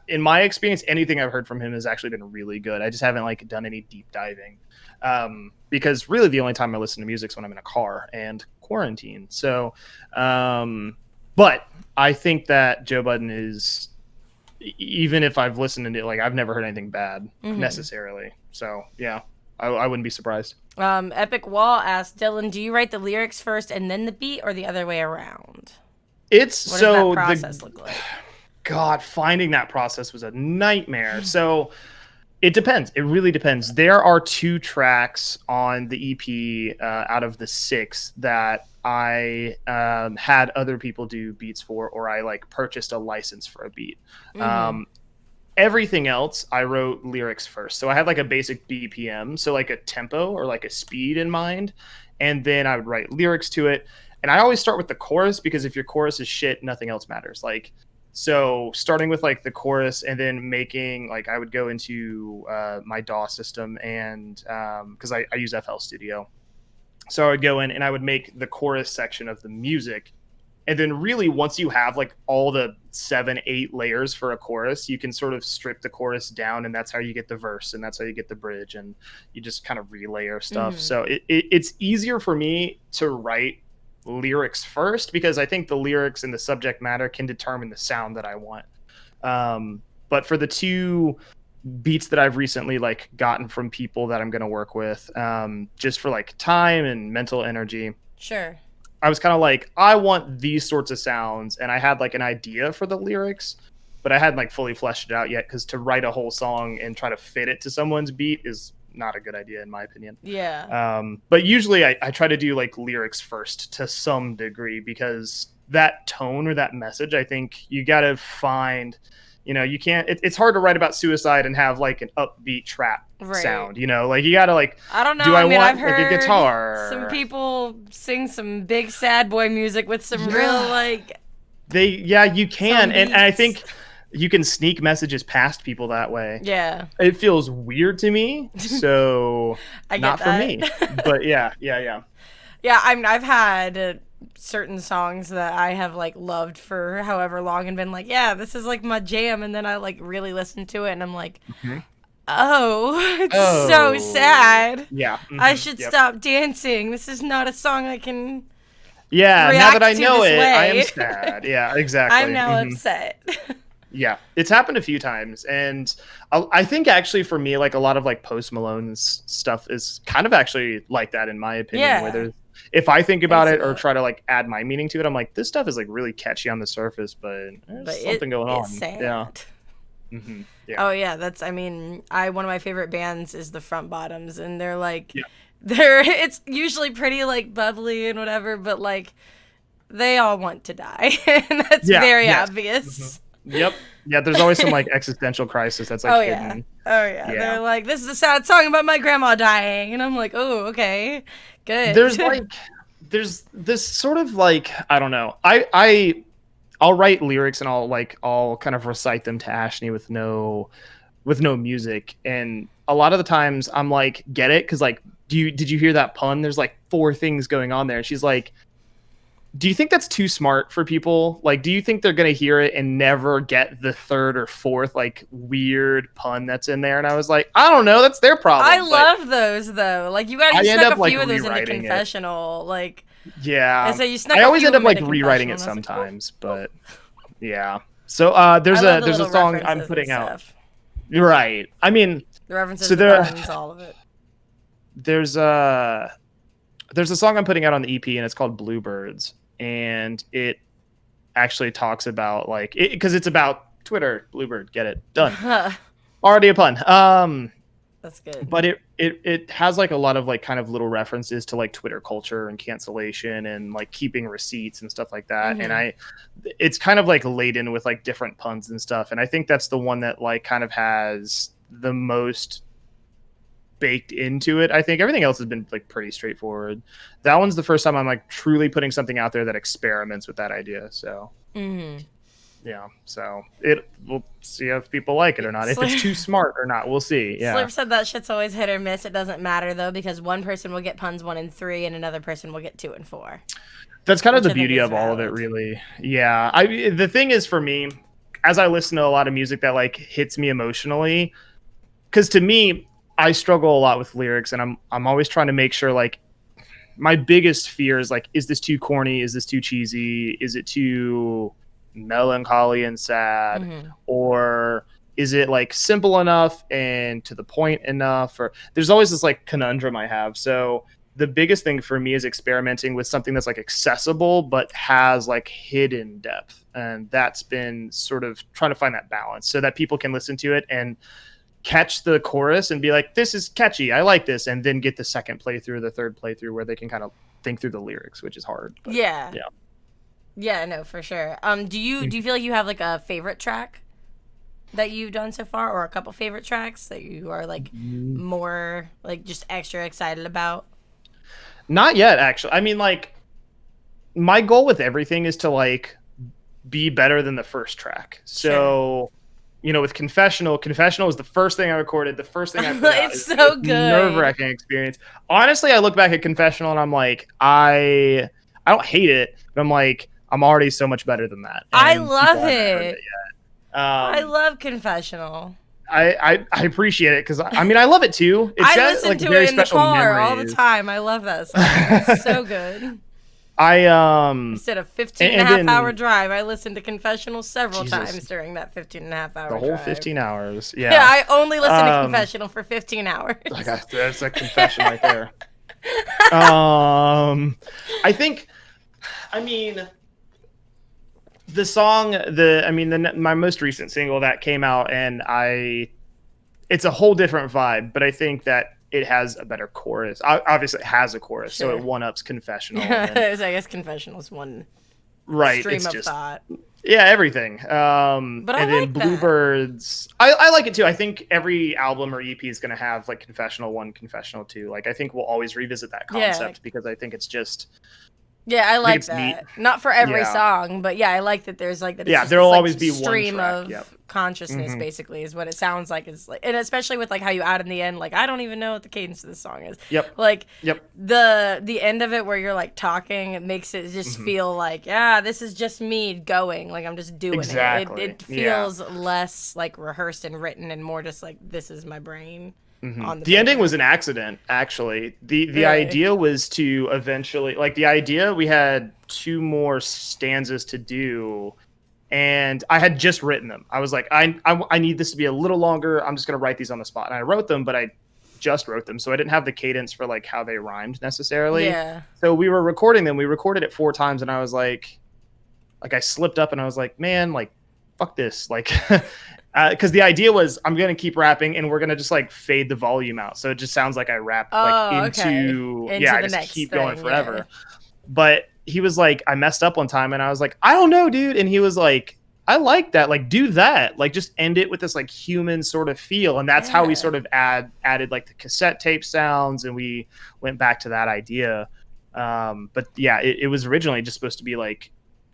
in my experience, anything I've heard from him has actually been really good. I just haven't like done any deep diving. Because really the only time I listen to music is when I'm in a car and quarantine. So, but I think that Joe Budden is, even if I've listened to it, like I've never heard anything bad necessarily. So yeah, I wouldn't be surprised. Epic Wall asked, Dyllon, do you write the lyrics first and then the beat, or the other way around? What does that process look like? God, finding that process was a nightmare. So it depends. It really depends. There are 2 tracks on the EP out of the 6 that I had other people do beats for, or I like purchased a license for a beat. Everything else, I wrote lyrics first. So I had like a basic BPM, so like a tempo or like a speed in mind, and then I would write lyrics to it. And I always start with the chorus, because if your chorus is shit, nothing else matters. Like, so starting with like the chorus and then making like, I would go into my DAW system, and because I use FL Studio. So I would go in and I would make the chorus section of the music. And then really once you have like all the 7-8 layers for a chorus, you can sort of strip the chorus down, and that's how you get the verse, and that's how you get the bridge, and you just kind of relayer stuff. So it's easier for me to write lyrics first, because I think the lyrics and the subject matter can determine the sound that I want. But for the 2 beats that I've recently like gotten from people that I'm going to work with, just for like time and mental energy. Sure. I was kind of like, I want these sorts of sounds, and I had like an idea for the lyrics, but I hadn't like fully fleshed it out yet, because to write a whole song and try to fit it to someone's beat is not a good idea in my opinion. Yeah. But usually I try to do like lyrics first to some degree, because that tone or that message, I think you got to find, you can't, it's hard to write about suicide and have like an upbeat trap sound, like you got to like, I don't know. do I want I've heard like a guitar? some people sing some big sad boy music with some real like. You can. And I think you can sneak messages past people that way. Yeah. It feels weird to me. So not for me, but yeah. Yeah. I've had certain songs that I have like loved for however long and been like, yeah, this is like my jam. And then I like really listen to it and I'm like, it's so sad. Yeah. I should stop dancing. This is not a song I can. Yeah. Now that I know it, I am sad. Yeah, exactly. I'm now upset. Yeah, it's happened a few times, and I think actually for me, like a lot of like Post Malone's stuff is kind of actually like that in my opinion. Yeah. Where there's, if I think about it or try to like add my meaning to it, I'm like, this stuff is like really catchy on the surface, but there's something going on. Sad. Yeah. Yeah. Oh yeah, that's. I mean, one of my favorite bands is the Front Bottoms, and they're like, it's usually pretty like bubbly and whatever, but like they all want to die, and that's very obvious. Yep. Yeah, there's always some like existential crisis that's like hidden. Oh yeah. They're like, this is a sad song about my grandma dying, and I'm like, oh, okay, good. There's this sort of like, I don't know. I'll write lyrics and I'll kind of recite them to Ashley with no music, and a lot of the times I'm like, get it? Because like, did you hear that pun? There's like 4 things going on there, and she's like, do you think that's too smart for people? Like, do you think they're going to hear it and never get the 3rd or 4th, like, weird pun that's in there? And I was like, I don't know. That's their problem. I love those, though. Like, you snuck a few of those into Confessional. Like, yeah. And so you snuck I always end up, like, into rewriting it sometimes. But, yeah. So, there's a song I'm putting out. You're right. I mean. The references, the puns, all of it. There's a song I'm putting out on the EP, and it's called Bluebirds. And it actually talks about like because it's about Twitter. Bluebird, get it done. Already a pun. That's good. But it has like a lot of like kind of little references to like Twitter culture and cancellation and like keeping receipts and stuff like that. And it's kind of like laden with like different puns and stuff. And I think that's the one that like kind of has the most baked into it. I think everything else has been like pretty straightforward. That one's the first time I'm like truly putting something out there that experiments with that idea. So yeah, so we'll see if people like it or not. If it's too smart or not, we'll see. Yeah. Slurp said that shit's always hit or miss. It doesn't matter though, because one person will get puns 1 and 3 and another person will get 2 and 4. That's kind of the beauty of all of it, really. Yeah. The thing is for me, as I listen to a lot of music that like hits me emotionally, because to me, I struggle a lot with lyrics, and I'm always trying to make sure, like, my biggest fear is like, is this too corny? Is this too cheesy? Is it too melancholy and sad? Or is it like simple enough and to the point enough? Or there's always this like conundrum I have. So the biggest thing for me is experimenting with something that's like accessible but has like hidden depth, and that's been sort of trying to find that balance so that people can listen to it and catch the chorus and be like, this is catchy, I like this, and then get the second playthrough, the third playthrough where they can kind of think through the lyrics, which is hard. But, yeah, no, for sure. Do you feel like you have like a favorite track that you've done so far, or a couple favorite tracks that you are like more like just extra excited about? Not yet, actually. I mean, like, my goal with everything is to like be better than the first track. So with Confessional was the first thing I recorded, the first thing I put out. It's so good. Nerve-wracking experience. Honestly, I look back at Confessional and I'm like, I don't hate it, but I'm like, I'm already so much better than that. I love it. I love Confessional. I appreciate it because I mean I love it too. I listen to it in the car all the time. I love that song. It's so good. Instead of 15 and a half hour drive, I listened to Confessional several times during that 15 and a half hour drive. The whole 15 hours. Yeah. Yeah, I only listened to Confessional for 15 hours. That's a confession right there. I think, the song, my most recent single that came out, and it's a whole different vibe, but I think that it has a better chorus. Obviously, it has a chorus, so it one-ups Confessional. I guess Confessional's one stream of thought. Yeah, everything. But and then Bluebirds, I like it too. I think every album or EP is going to have like Confessional 1, Confessional 2. Like, I think we'll always revisit that concept because I think it's just... Yeah, I like that. Not for every song, but yeah, I like that there's like that. Yeah, there'll always be stream one track. of consciousness, basically, is what it sounds like. Is like, and especially with like how you add in the end, like I don't even know what the cadence of this song is. The end of it where you're like talking, it makes it just feel like this is just me going, like I'm just doing it. It feels less like rehearsed and written, and more just like this is my brain. The ending was an accident, actually. The idea was to eventually, we had 2 more stanzas to do, and I had just written them. I was like, I need this to be a little longer. I'm just going to write these on the spot. And I wrote them, but I just wrote them, so I didn't have the cadence for like how they rhymed necessarily. Yeah. So we were recording them. We recorded it 4 times, and I was like I slipped up, and I was like, man, like, fuck this. Like... because the idea was I'm going to keep rapping and we're going to just like fade the volume out. So it just sounds like I rap into I just keep going forever. Yeah. But he was like, I messed up one time and I was like, I don't know, dude. And he was like, I like that. Like, do that. Like, just end it with this like human sort of feel. And that's how we sort of added like the cassette tape sounds. And we went back to that idea. But yeah, it was originally just supposed to be like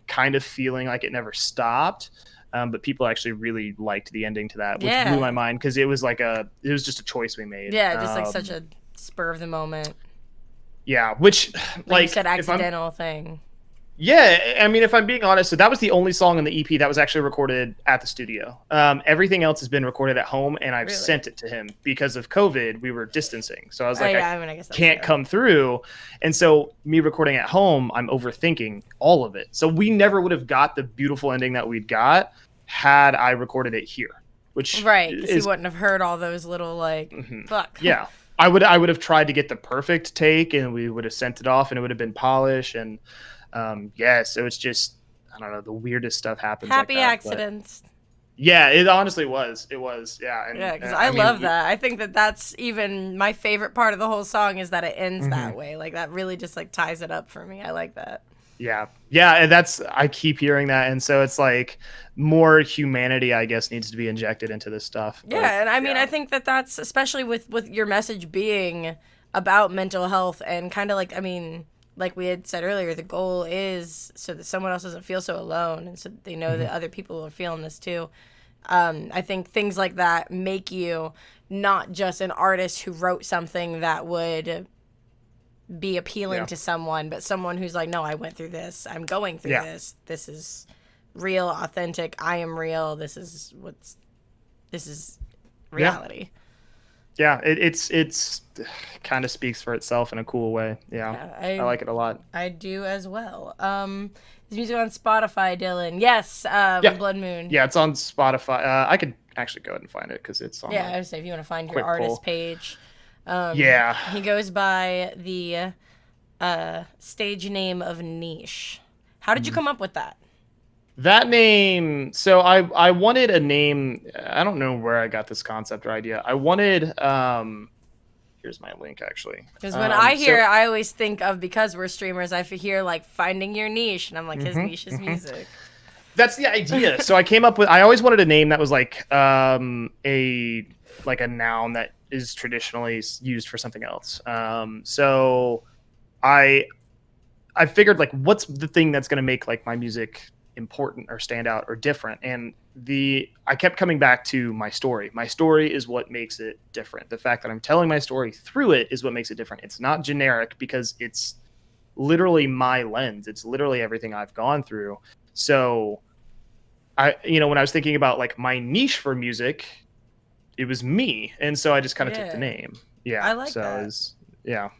kind of feeling like it never stopped. But people actually really liked the ending to that, which blew my mind because it was just a choice we made. Yeah, just like such a spur of the moment. Yeah, which like you said, accidental thing. Yeah, I mean, if I'm being honest, so that was the only song in the EP that was actually recorded at the studio. Everything else has been recorded at home, and I've sent it to him because of COVID. We were distancing, so I was like, I guess can't come through. And so me recording at home, I'm overthinking all of it. So we never would have got the beautiful ending that we'd got had I recorded it here. Which because he wouldn't have heard all those little like fuck. Yeah, I would have tried to get the perfect take, and we would have sent it off, and it would have been polished and. So it's just, I don't know, the weirdest stuff happens. Happy accidents. Yeah, it honestly was. It was, yeah. And, because I love that. I think that's even my favorite part of the whole song is that it ends that way. Like, that really just, like, ties it up for me. I like that. Yeah. Yeah, and I keep hearing that. And so it's like more humanity, I guess, needs to be injected into this stuff. Yeah, but, and I mean, I think that's, especially with your message being about mental health and kind of like, I mean... Like we had said earlier, the goal is so that someone else doesn't feel so alone and so they know that other people are feeling this too. I think things like that make you not just an artist who wrote something that would be appealing to someone, but someone who's like, no, I went through this. I'm going through this. This is real, authentic. I am real. This is reality. Yeah, it's kind of speaks for itself in a cool way. Yeah, I like it a lot. I do as well. Is music on Spotify, Dyllon? Yes. Blood Moon. Yeah, it's on Spotify. I could actually go ahead and find it because it's on. Yeah, I would say if you want to find your artist page. He goes by the stage name of Niesh. How did you come up with that? That name, so I wanted a name. I don't know where I got this concept or idea. I wanted, here's my link actually. Because when I hear, I always think of, because we're streamers, I hear like finding your niche, and I'm like, his niche is music. That's the idea. So I came up with, I always wanted a name that was like a noun that is traditionally used for something else. So I figured like, what's the thing that's going to make like my music important or stand out or different, and I kept coming back to my story. My story is what makes it different. The fact that I'm telling my story through it is what makes it different. It's not generic because it's literally my lens. It's literally everything I've gone through. So when I was thinking about like my niche for music, it was me, and so I just kind of took the name. Yeah, I like so that.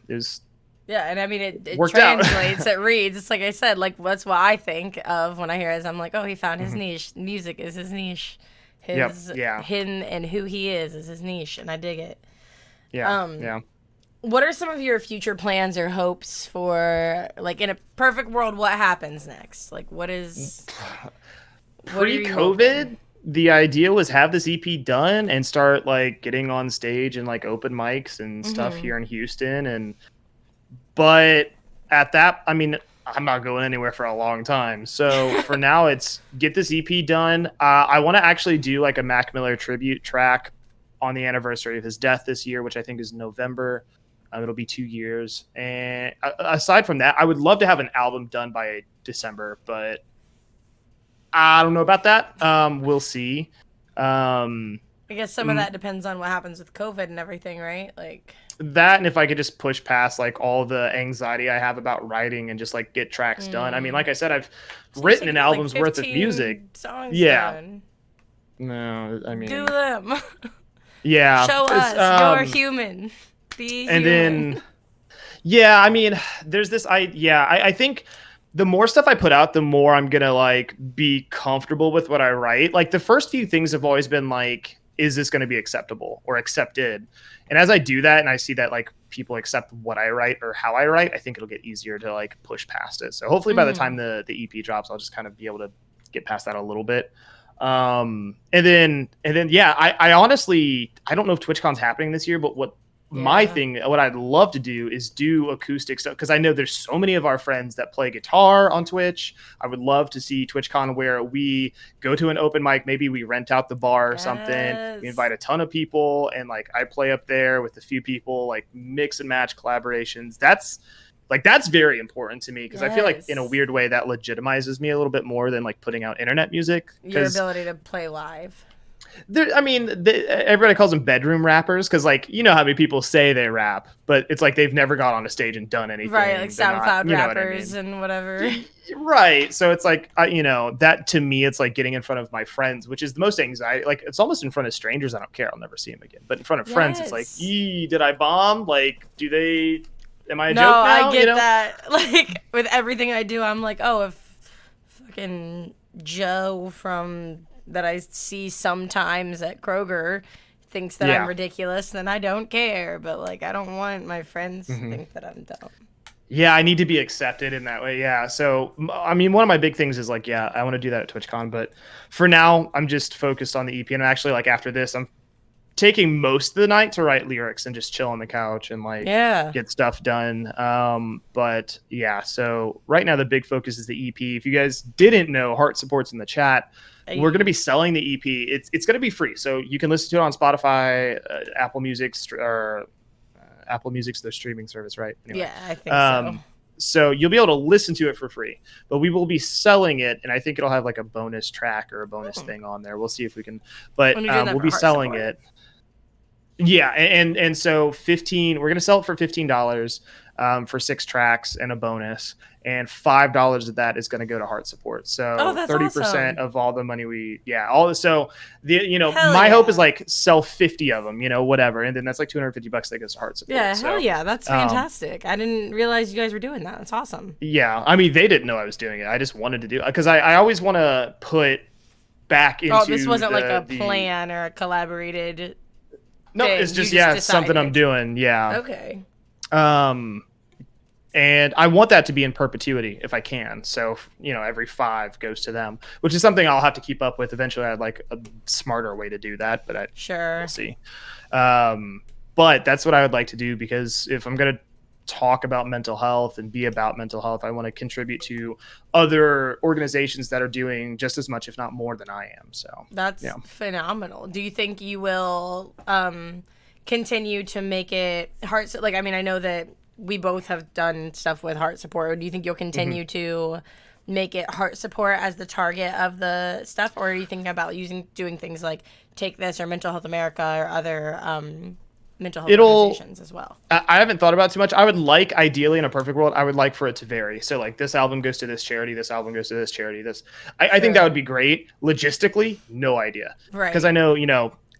it was Yeah, and I mean, it worked translates, out. it reads. It's like I said, like that's what I think of when I hear it. I'm like, oh, he found his Mhm. niche. Music is his niche. Yep. His Yeah. him and who he is his niche, and I dig it. Yeah. Yeah. What are some of your future plans or hopes for, like, in a perfect world, what happens next? Like, what is what are you hoping? Pre-COVID, the idea was have this EP done and start like getting on stage and like open mics and stuff Mm-hmm. here in Houston. And but at that, I mean, I'm not going anywhere for a long time. So for now, it's get this EP done. I want to actually do like a Mac Miller tribute track on the anniversary of his death this year, which I think is November. It'll be 2 years. And aside from that, I would love to have an album done by December, but I don't know about that. We'll see. I guess some of that depends on what happens with COVID and everything, right? Like that, and if I could just push past like all the anxiety I have about writing and just like get tracks done. I mean, like I said, I've written like an you have, like, album's worth of music. songs Yeah. done. No, I mean, Do them. yeah. Show us you're human. Be and human. then, yeah, I mean, there's this. I think the more stuff I put out, the more I'm gonna like be comfortable with what I write. Like the first few things have always been like, is this going to be acceptable or accepted? And as I do that and I see that like people accept what I write or how I write, I think it'll get easier to like push past it. So hopefully by the time the EP drops, I'll just kind of be able to get past that a little bit. And then yeah, I honestly, I don't know if TwitchCon's happening this year, but my thing, what I'd love to do is do acoustic stuff, because I know there's so many of our friends that play guitar on Twitch. I would love to see TwitchCon where we go to an open mic, maybe we rent out the bar or something, we invite a ton of people, and like I play up there with a few people, like mix and match collaborations. That's very important to me, because I feel like in a weird way that legitimizes me a little bit more than like putting out internet music. Your ability to play live. I mean, everybody calls them bedroom rappers because, like, you know how many people say they rap, but it's like they've never got on a stage and done anything. Right, like SoundCloud rappers and whatever. Right. So it's like, that to me, it's like getting in front of my friends, which is the most anxiety. Like, it's almost in front of strangers. I don't care. I'll never see them again. But in front of friends, it's like, did I bomb? Like, am I a joke now? I get that. Like, with everything I do, I'm like, oh, if fucking Joe that I see sometimes at Kroger thinks that I'm ridiculous, then I don't care. But like, I don't want my friends to think that I'm dumb. Yeah, I need to be accepted in that way. Yeah. So, I mean, one of my big things is like, yeah, I want to do that at TwitchCon. But for now, I'm just focused on the EP. And actually, like, after this, I'm taking most of the night to write lyrics and just chill on the couch and like get stuff done. But yeah, so right now the big focus is the EP. If you guys didn't know, Heart Support's in the chat. We're going to be selling the EP. It's going to be free, so you can listen to it on Spotify, Apple Music, or Apple Music's their streaming service, right? Anyway. Yeah, I think so. So you'll be able to listen to it for free, but we will be selling it, and I think it'll have like a bonus track or a bonus thing on there. We'll see if we can, but we'll be selling it. Yeah, and so we're gonna sell it for $15 for 6 tracks and a bonus, and $5 of that is gonna go to Heart Support. So 30% of all the money my hope is like sell 50 of them, whatever, and then that's like $250 that goes to Heart Support. Yeah, hell yeah, that's fantastic. I didn't realize you guys were doing that. That's awesome. Yeah, I mean, they didn't know I was doing it. I just wanted to do it because I always want to put back into. Oh, this wasn't like a plan or a collaborated. No, it's just something I'm doing. Yeah. Okay. And I want that to be in perpetuity if I can. So, every 5 goes to them, which is something I'll have to keep up with. Eventually, I'd like a smarter way to do that, but we'll see. But that's what I would like to do, because if I'm going to talk about mental health and be about mental health, I want to contribute to other organizations that are doing just as much, if not more, than I am. So that's phenomenal. Do you think you will continue to make it heart? Like, I mean, I know that we both have done stuff with Heart Support. Do you think you'll continue to make it Heart Support as the target of the stuff, or are you thinking about doing things like Take This or Mental Health America or other mental health organizations as well? I haven't thought about it too much. I would like, ideally in a perfect world, I would like for it to vary. So like, this album goes to this charity, this album goes to this charity. I think that would be great. Logistically, no idea. Right. Because I know,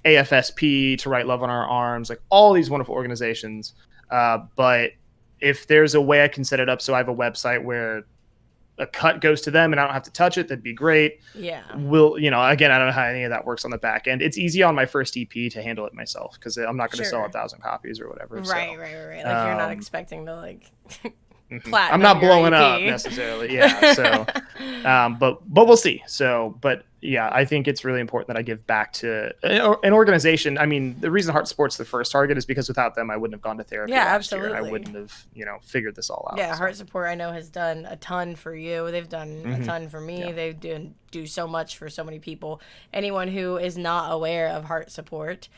AFSP, To Write Love on Our Arms, like all these wonderful organizations. But if there's a way I can set it up so I have a website where a cut goes to them and I don't have to touch it, that'd be great. Yeah. Again, I don't know how any of that works on the back end. It's easy on my first EP to handle it myself because I'm not going to sell 1,000 copies or whatever. Right. So, Like you're not expecting to like I'm not blowing up necessarily. Yeah. So, but we'll see. So, but yeah, I think it's really important that I give back to an organization. I mean, the reason Heart Support's the first target is because without them, I wouldn't have gone to therapy. Yeah, last year. absolutely. I wouldn't have, figured this all out. Yeah. Heart Support, I know, has done a ton for you. They've done a ton for me. Yeah. They do so much for so many people. Anyone who is not aware of Heart Support,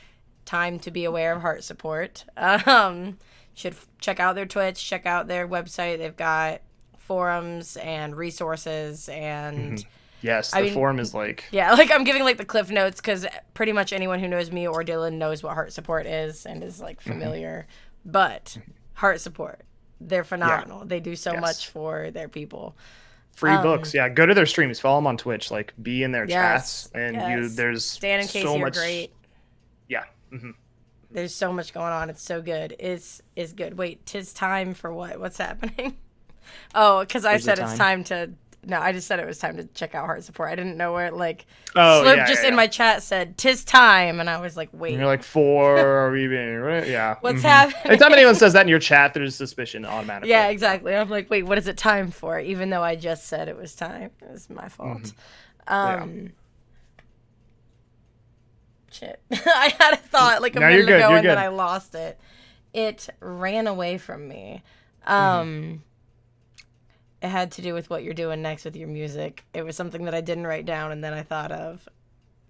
time to be aware of Heart Support. Should check out their Twitch, check out their website. They've got forums and resources and yes, the forum is like I'm giving like the cliff notes because pretty much anyone who knows me or Dylan knows what Heart Support is and is like familiar. But Heart Support, they're phenomenal. Yeah. They do so much for their people. Free books, go to their streams, follow them on Twitch, like be in their chats, and there's Stan and Casey are great. Yeah. There's so much going on. It's so good. It's good. Wait, 'tis time for what? What's happening? Oh, because I said it's time to... No, I just said it was time to check out Heart Support. I didn't know where it, like... Slurp in my chat said, 'tis time. And I was like, wait. And you're like, 4 are we being... Right? Yeah. What's happening? Anytime anyone says that in your chat, there's suspicion automatically. Yeah, exactly. I'm like, wait, what is it time for? Even though I just said it was time. It was my fault. Shit. I had a thought like a minute ago and then I lost it. It ran away from me. It had to do with what you're doing next with your music. It was something that I didn't write down and then I thought of.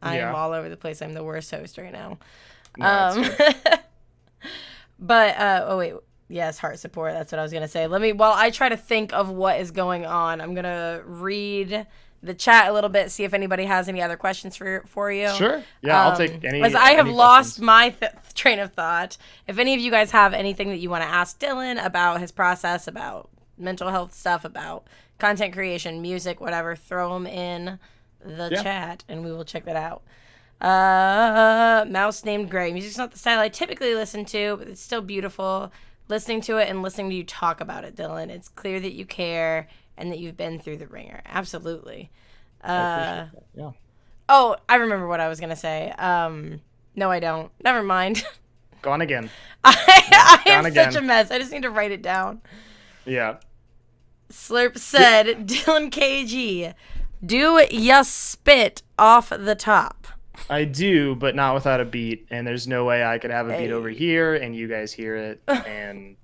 I am all over the place. I'm the worst host right now. But yes, Heart Support. That's what I was gonna say. While I try to think of what is going on, I'm gonna read the chat a little bit, see if anybody has any other questions for you. Sure. Yeah, I'll take any. As I have lost my train of thought. If any of you guys have anything that you want to ask Dylan about his process, about mental health stuff, about content creation, music, whatever, throw them in the chat and we will check that out. Mouse named Gray. Music's not the style I typically listen to, but it's still beautiful. Listening to it and listening to you talk about it, Dylan. It's clear that you care and that you've been through the ringer. Absolutely. I appreciate that. Yeah. Oh, I remember what I was going to say. No, I don't. Never mind. Gone again. I am such a mess. I just need to write it down. Yeah. Slurp said, DyllonKG, do ya spit off the top? I do, but not without a beat. And there's no way I could have a beat over here and you guys hear it. And...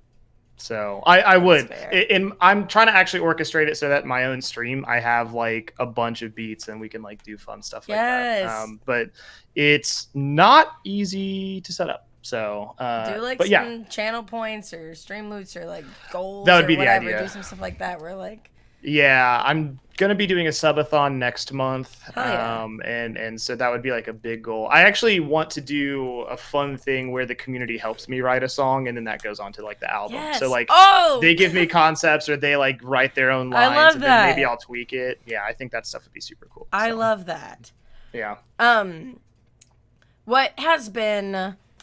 So I would, and I'm trying to actually orchestrate it so that in my own stream I have like a bunch of beats and we can like do fun stuff like that. But it's not easy to set up. So do like some channel points or stream loots or like goals. That would be the idea. Do some stuff like that. Where like. Yeah, I'm gonna be doing a subathon next month, yeah. And so that would be like a big goal. I actually want to do a fun thing where the community helps me write a song, and then that goes on to like the album. Yes. So like, they give me concepts, or they like write their own lines, I love and that. then maybe I'll tweak it. Yeah, I think that stuff would be super cool. I love that. Yeah.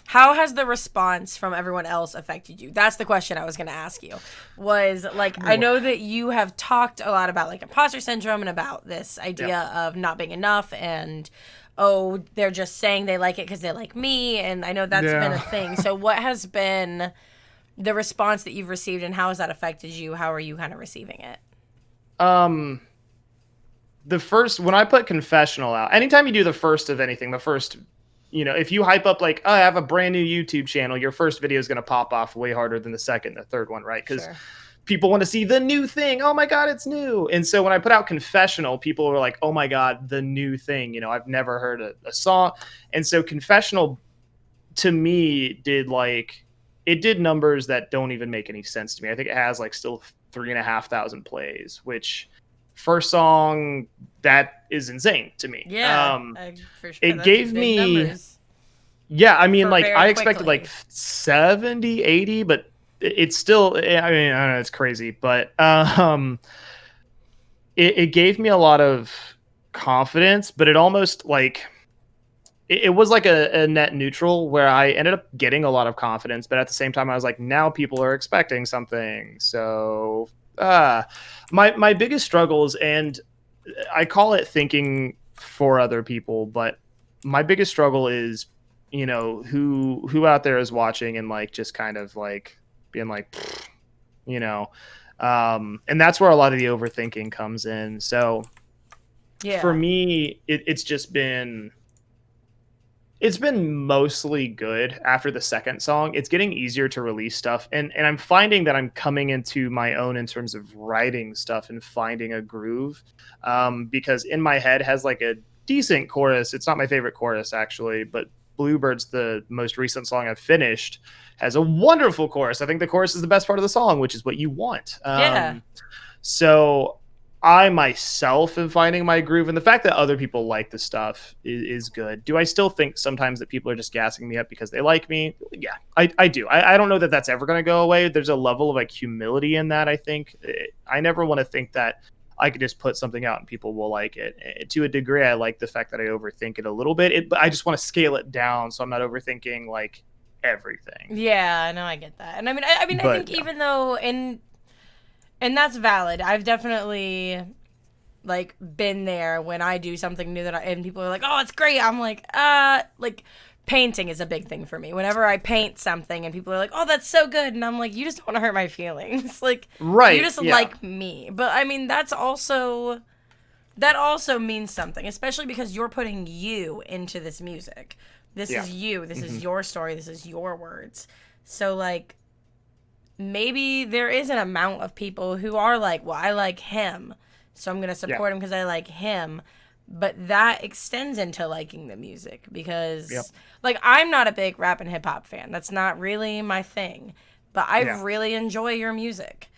How has the response from everyone else affected you? That's the question I was going to ask you. Was like, I know that you have talked a lot about like imposter syndrome and about this idea of not being enough and, they're just saying they like it because they like me. And I know that's been a thing. So what has been the response that you've received and how has that affected you? How are you kind of receiving it? The first, when I put Confessional out, anytime you do the first of anything, if you hype up like, I have a brand new YouTube channel, your first video is going to pop off way harder than the second, the third one, right? Because people want to see the new thing. Oh my God, it's new. And so when I put out Confessional, people were like, oh my God, the new thing. I've never heard a song. And so Confessional to me did numbers that don't even make any sense to me. I think it has like still 3,500 plays, which first song, that is insane to me. Yeah, for sure. It gave me numbers. Yeah, I mean, like I expected like 70, 80, but it's still, I mean, I don't know, it's crazy, but it gave me a lot of confidence, but it almost like it was like a net neutral where I ended up getting a lot of confidence, but at the same time I was like, now people are expecting something. So my biggest struggles, and I call it thinking for other people, but my biggest struggle is, who out there is watching and like just kind of like being like, you know, and that's where a lot of the overthinking comes in. So for me, it's been mostly good after the second song. It's getting easier to release stuff. And I'm finding that I'm coming into my own in terms of writing stuff and finding a groove. Because In My Head has like a decent chorus. It's not my favorite chorus actually, but Bluebird's the most recent song I've finished, has a wonderful chorus. I think the chorus is the best part of the song, which is what you want. So I myself am finding my groove, and the fact that other people like the stuff is good. Do I still think sometimes that people are just gassing me up because they like me? Yeah, I do. I don't know that that's ever going to go away. There's a level of like humility in that, I think. I never want to think that I could just put something out and people will like it. To a degree, I like the fact that I overthink it a little bit, but I just want to scale it down so I'm not overthinking like everything. Yeah, no, I get that. And I think even though and that's valid. I've definitely like been there when I do something new and people are like, "Oh, it's great." I'm like painting is a big thing for me. Whenever I paint something and people are like, "Oh, that's so good." And I'm like, "You just don't want to hurt my feelings." Like, right. You just like me. But I mean, that also means something, especially because you're putting you into this music. This is you. This is your story. This is your words. So like maybe there is an amount of people who are like, well, I like him, so I'm going to support him because I like him. But that extends into liking the music because, like, I'm not a big rap and hip-hop fan. That's not really my thing. But I really enjoy your music.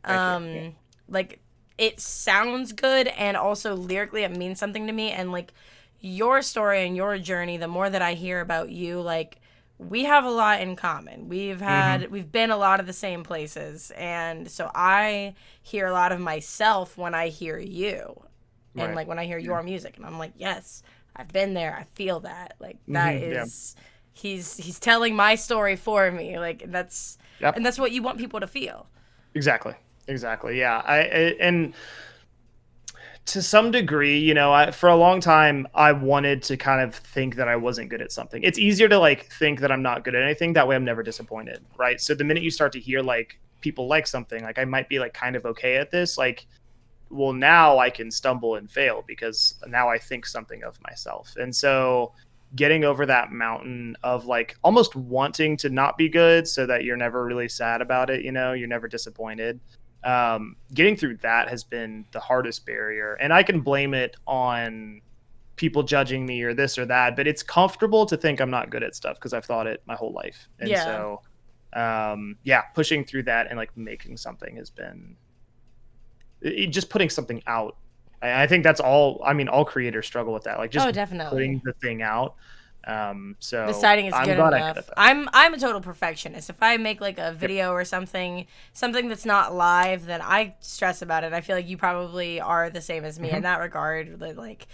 Like, it sounds good, and also lyrically it means something to me. And, like, your story and your journey, the more that I hear about you, like, we have a lot in common. We've been a lot of the same places. And so I hear a lot of myself when I hear you. And like when I hear your music, and I'm like, yes, I've been there. I feel that. Like that is he's telling my story for me. Like and that's what you want people to feel. Exactly. Yeah. And to some degree, for a long time, I wanted to kind of think that I wasn't good at something. It's easier to like think that I'm not good at anything. That way I'm never disappointed. Right. So the minute you start to hear like people like something, like I might be like kind of okay at this, like, well, now I can stumble and fail because now I think something of myself. And so getting over that mountain of like almost wanting to not be good so that you're never really sad about it, you're never disappointed. Getting through that has been the hardest barrier. And I can blame it on people judging me or this or that, but it's comfortable to think I'm not good at stuff because I've thought it my whole life. And so, pushing through that and like making something has been just putting something out. I think that's all. I mean, all creators struggle with that. Like just putting the thing out. So deciding it's good enough. I'm a total perfectionist. If I make like a video or something that's not live, then I stress about it. I feel like you probably are the same as me in that regard. Like,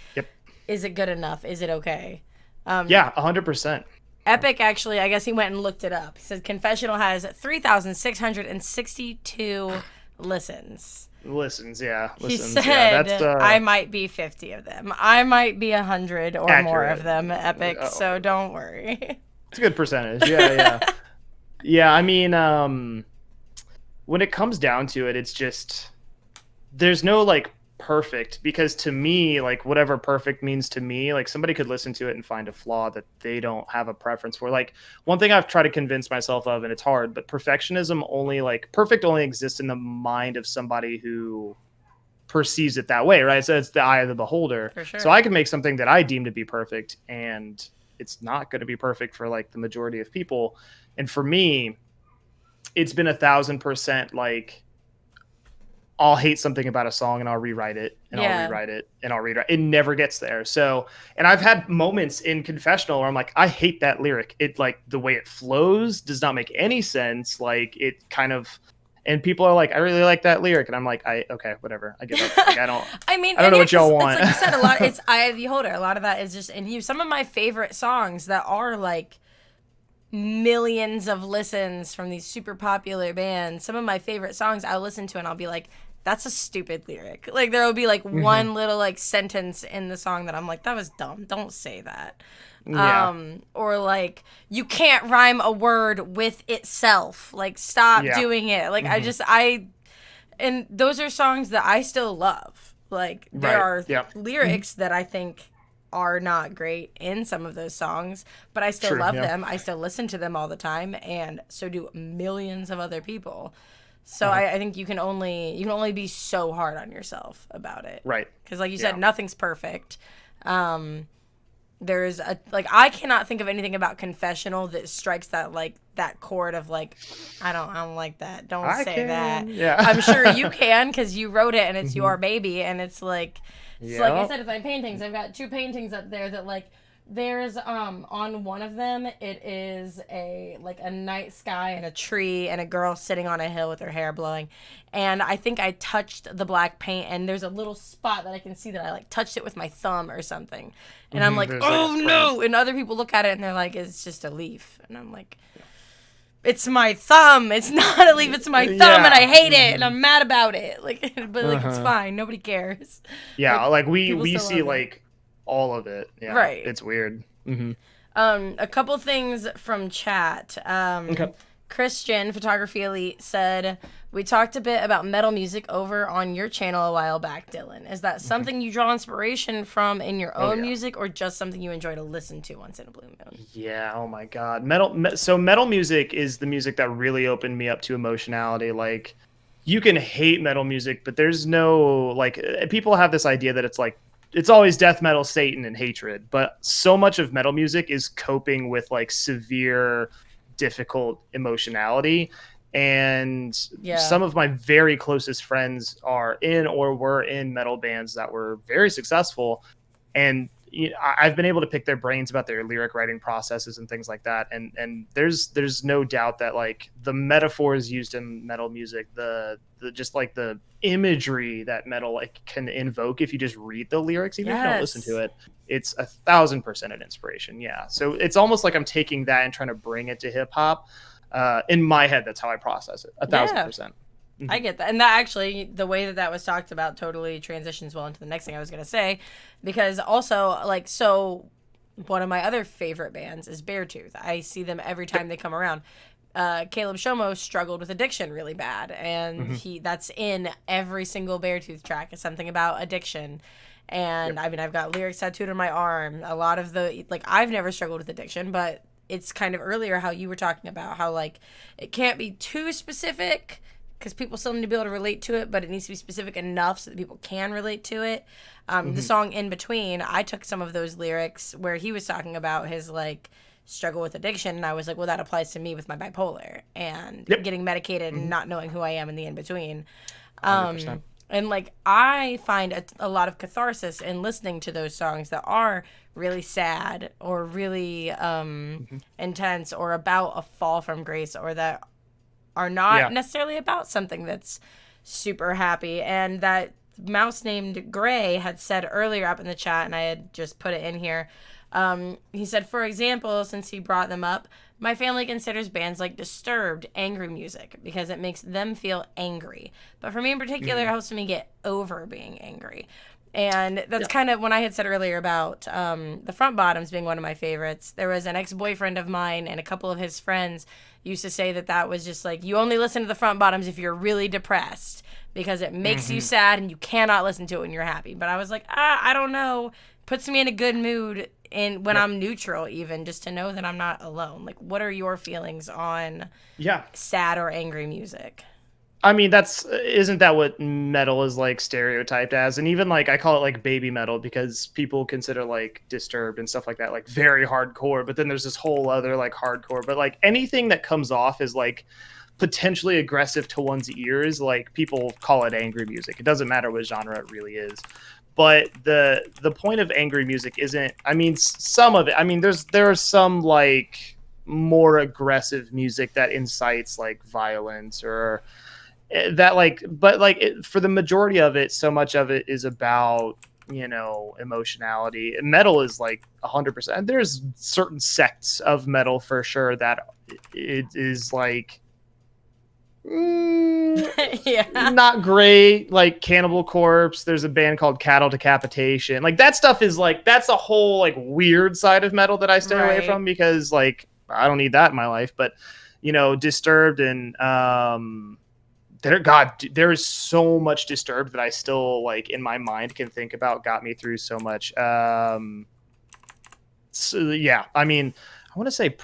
is it good enough? Is it okay? 100%. Epic actually, I guess he went and looked it up. He said Confessional has 3,662 listens. He said I might be 50 of them. I might be 100 or accurate. More of them, Epic, so don't worry. It's a good percentage. Yeah, I mean, when it comes down to it, it's just there's no like perfect, because to me, like whatever perfect means to me, like somebody could listen to it and find a flaw that they don't have a preference for. Like one thing I've tried to convince myself of, and it's hard, but perfectionism perfect only exists in the mind of somebody who perceives it that way, right? So it's the eye of the beholder. For sure. So I can make something that I deem to be perfect and it's not going to be perfect for like the majority of people. And for me, it's been 1,000% like I'll hate something about a song and I'll rewrite it and I'll rewrite it and I'll rewrite it. It never gets there. So, and I've had moments in Confessional where I'm like, I hate that lyric. It like the way it flows does not make any sense. Like it kind of, and people are like, I really like that lyric, and I'm like, okay, whatever, I give up. Like, I mean, I don't know what y'all want. It's like you said, a lot. It's eye of the beholder. A lot of that is just in you. Some of my favorite songs that are like millions of listens from these super popular bands. Some of my favorite songs I'll listen to and I'll be like, that's a stupid lyric. Like there will be like one little like sentence in the song that I'm like, that was dumb. Don't say that. Yeah. Or like, you can't rhyme a word with itself. Like, stop doing it. Like, and those are songs that I still love. Like, there are lyrics that I think are not great in some of those songs, but I still love them. I still listen to them all the time, and so do millions of other people. So I think you can only be so hard on yourself about it. Right. Because like you said, nothing's perfect. There's I cannot think of anything about Confessional that strikes that chord of like, I don't like that. Don't say that. Yeah. I'm sure you can because you wrote it and it's your baby, and it's like, like I said with my paintings, I've got 2 paintings up there that like, there's on one of them it is a night sky and a tree and a girl sitting on a hill with her hair blowing, and I think I touched the black paint and there's a little spot that I can see that I like touched it with my thumb or something, and I'm like, oh no, and other people look at it and they're like, it's just a leaf, and I'm like, it's my thumb, it's not a leaf, it's my thumb, and I hate it and I'm mad about it, like, but like it's fine, nobody cares. Like we see like all of it. Yeah, right. It's weird. A couple things from chat. Christian Photography Elite said, we talked a bit about metal music over on your channel a while back, Dylan. Is that something you draw inspiration from in your own music, or just something you enjoy to listen to once in a blue moon? Yeah, oh my god. Metal music is the music that really opened me up to emotionality. Like, you can hate metal music, but there's no, like, people have this idea that it's like, it's always death metal, Satan, and hatred. But so much of metal music is coping with like severe, difficult emotionality. And some of my very closest friends are in or were in metal bands that were very successful. And I've been able to pick their brains about their lyric writing processes and things like that. And there's no doubt that like the metaphors used in metal music, the just like the imagery that metal like can invoke if you just read the lyrics, even if you don't listen to it, it's 1,000% an inspiration. Yeah. So it's almost like I'm taking that and trying to bring it to hip hop. In my head, that's how I process it. 1,000%. I get that. And that actually, the way that was talked about totally transitions well into the next thing I was going to say, because also, like, so one of my other favorite bands is Beartooth. I see them every time they come around. Caleb Shomo struggled with addiction really bad, and that's in every single Beartooth track is something about addiction. And I mean, I've got lyrics tattooed on my arm. A lot of the, like, I've never struggled with addiction, but it's kind of earlier how you were talking about how, like, it can't be too specific because people still need to be able to relate to it, but it needs to be specific enough so that people can relate to it. The song In Between, I took some of those lyrics where he was talking about his, like, struggle with addiction, and I was like, well, that applies to me with my bipolar and getting medicated and not knowing who I am in the in-between. And, like, I find a lot of catharsis in listening to those songs that are really sad or really intense or about a fall from grace, or that are not necessarily about something that's super happy. And that mouse named Gray had said earlier up in the chat, and I had just put it in here, he said, for example, since he brought them up, my family considers bands like Disturbed angry music because it makes them feel angry. But for me in particular, it helps me get over being angry. And that's kind of when I had said earlier about the Front Bottoms being one of my favorites. There was an ex-boyfriend of mine and a couple of his friends used to say that was just like, you only listen to the Front Bottoms if you're really depressed because it makes you sad and you cannot listen to it when you're happy. But I was like, I don't know. Puts me in a good mood when I'm neutral, even just to know that I'm not alone. Like, what are your feelings on sad or angry music? I mean, isn't that what metal is like stereotyped as? And even like I call it like baby metal because people consider like Disturbed and stuff like that like very hardcore, but then there's this whole other like hardcore. But like anything that comes off as like potentially aggressive to one's ears, like people call it angry music. It doesn't matter what genre it really is. But the point of angry music isn't, I mean, some of it, I mean, there are some like more aggressive music that incites like violence or that like, but like for the majority of it, so much of it is about, you know, emotionality. Metal is like 100%. There's certain sects of metal for sure that it is like not great, like Cannibal Corpse. There's a band called Cattle Decapitation. Like that stuff is like, that's a whole like weird side of metal that I stay away from, because like I don't need that in my life. But you know, Disturbed and there is so much Disturbed that I still like in my mind can think about, got me through so much. So yeah, I mean, I want to say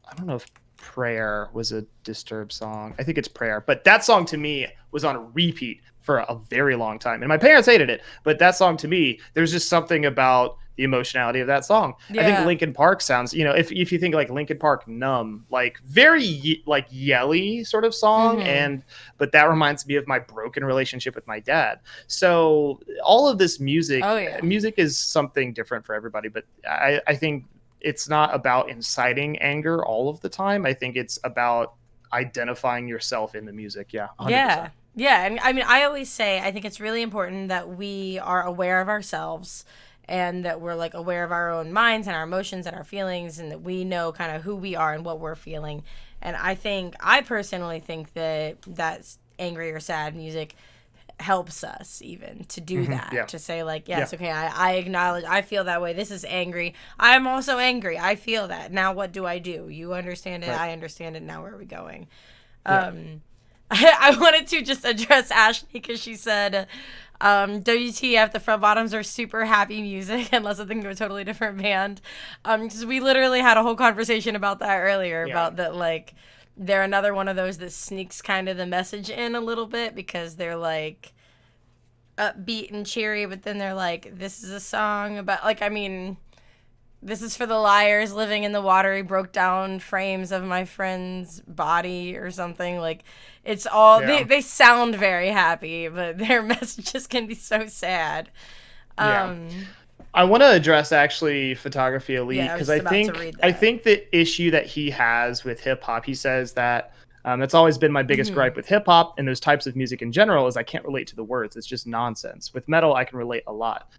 I don't know if Prayer was a Disturbed song. I think it's Prayer, but that song to me was on a repeat for a very long time, and my parents hated it. But that song to me, there's just something about the emotionality of that song. I think Linkin Park sounds, you know, if you think like Linkin Park, Numb, like very like yelly sort of song, but that reminds me of my broken relationship with my dad. So all of this music, music is something different for everybody. But I think it's not about inciting anger all of the time. I think it's about identifying yourself in the music. Yeah. 100%. Yeah. And I mean, I always say, I think it's really important that we are aware of ourselves, and that we're like aware of our own minds and our emotions and our feelings, and that we know kind of who we are and what we're feeling. And I personally think that that's angry or sad music helps us even to do that, to say like, yes, okay, I acknowledge, I feel that way. This is angry. I'm also angry. I feel that. Now what do I do? You understand it. I understand it. Now where are we going? I wanted to just address Ashley because she said, WTF, the Front Bottoms are super happy music, unless I think they're a totally different band. Because we literally had a whole conversation about that earlier, about that, like, they're another one of those that sneaks kind of the message in a little bit, because they're like upbeat and cheery, but then they're like, this is a song about, like, I mean, this is for the liars living in the watery, broke down frames of my friend's body or something. Like, it's all, they sound very happy, but their messages can be so sad. I want to address actually Photography Elite, because I think the issue that he has with hip hop, he says that that's always been my biggest gripe with hip hop and those types of music in general, is I can't relate to the words. It's just nonsense. With metal, I can relate a lot.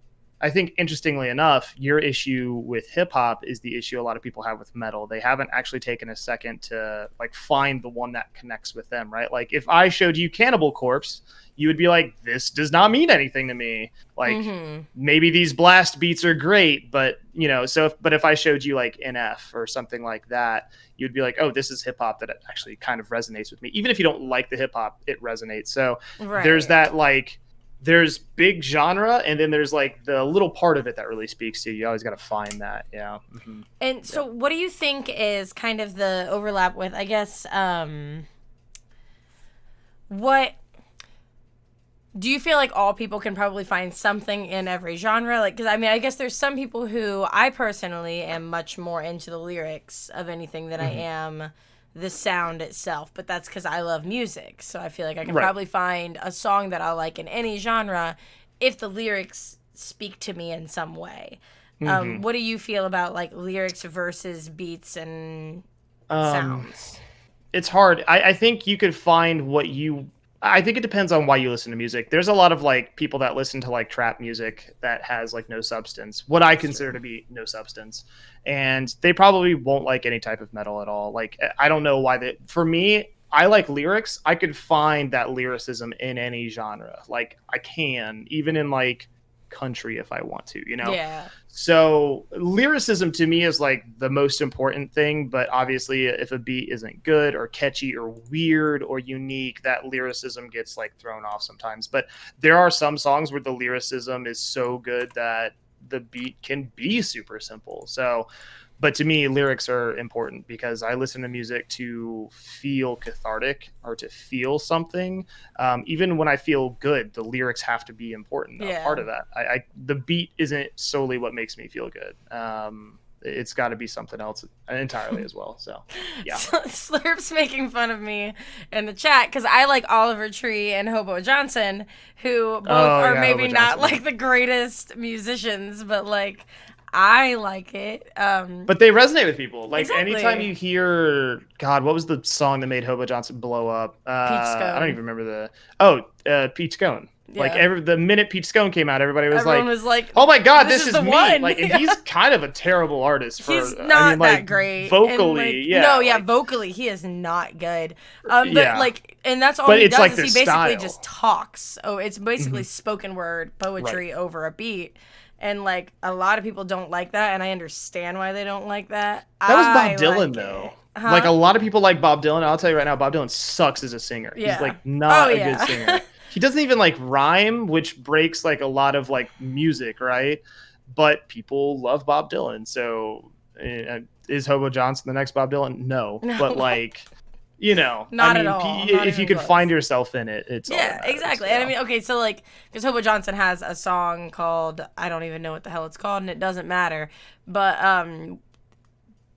I think, interestingly enough, your issue with hip hop is the issue a lot of people have with metal. They haven't actually taken a second to like find the one that connects with them, right? Like if I showed you Cannibal Corpse, you would be like, this does not mean anything to me. Like maybe these blast beats are great, but you know, but if I showed you like NF or something like that, you'd be like, oh, this is hip hop that actually kind of resonates with me. Even if you don't like the hip hop, it resonates. So there's that, like, there's big genre, and then there's like the little part of it that really speaks to you. You always got to find that. Yeah. And so what do you think is kind of the overlap with, I guess, what do you feel like all people can probably find something in every genre? Like, because I mean, I guess there's some people who, I personally am much more into the lyrics of anything than I am the sound itself, but that's because I love music. So I feel like I can probably find a song that I like in any genre if the lyrics speak to me in some way. What do you feel about like lyrics versus beats and sounds? It's hard. I think you could find I think it depends on why you listen to music. There's a lot of like people that listen to like trap music that has like no substance, what I consider to be no substance. And they probably won't like any type of metal at all. Like, I don't know why for me, I like lyrics. I could find that lyricism in any genre. Like I can, even in like country if I want to, you know? Yeah. So lyricism to me is like the most important thing, but obviously if a beat isn't good or catchy or weird or unique, that lyricism gets like thrown off sometimes. But there are some songs where the lyricism is so good that the beat can be super simple. So, but to me, lyrics are important because I listen to music to feel cathartic or to feel something. Even when I feel good, the lyrics have to be important. Part of that. The beat isn't solely what makes me feel good. It's got to be something else entirely as well. So, yeah. Slurp's making fun of me in the chat because I like Oliver Tree and Hobo Johnson, who both are maybe not like the greatest musicians, but like I like it. But they resonate with people. Like exactly. anytime you hear, God, what was the song that made Hobo Johnson blow up? Peach Scone. I don't even remember Peach Scone. Yeah. Like the minute Peach Scone came out, everybody was Everyone was like, "Oh my God, this is the me!" One. Like, and he's kind of a terrible artist. He's not that great vocally. Vocally, he is not good. But and that's all but he does. Like is he basically style. just talks. Oh, it's basically spoken word poetry over a beat. And like a lot of people don't like that, and I understand why they don't like that. That was Bob Dylan, though. Huh? Like a lot of people like Bob Dylan. I'll tell you right now, Bob Dylan sucks as a singer. Yeah. He's like not a good singer. He doesn't even like rhyme, which breaks like a lot of like music, right? But people love Bob Dylan. So is Hobo Johnson the next Bob Dylan? No. But like, not at all. If you could find yourself in it, it's exactly. And I mean, okay, so like, because Hobo Johnson has a song called, I don't even know what the hell it's called, and it doesn't matter. But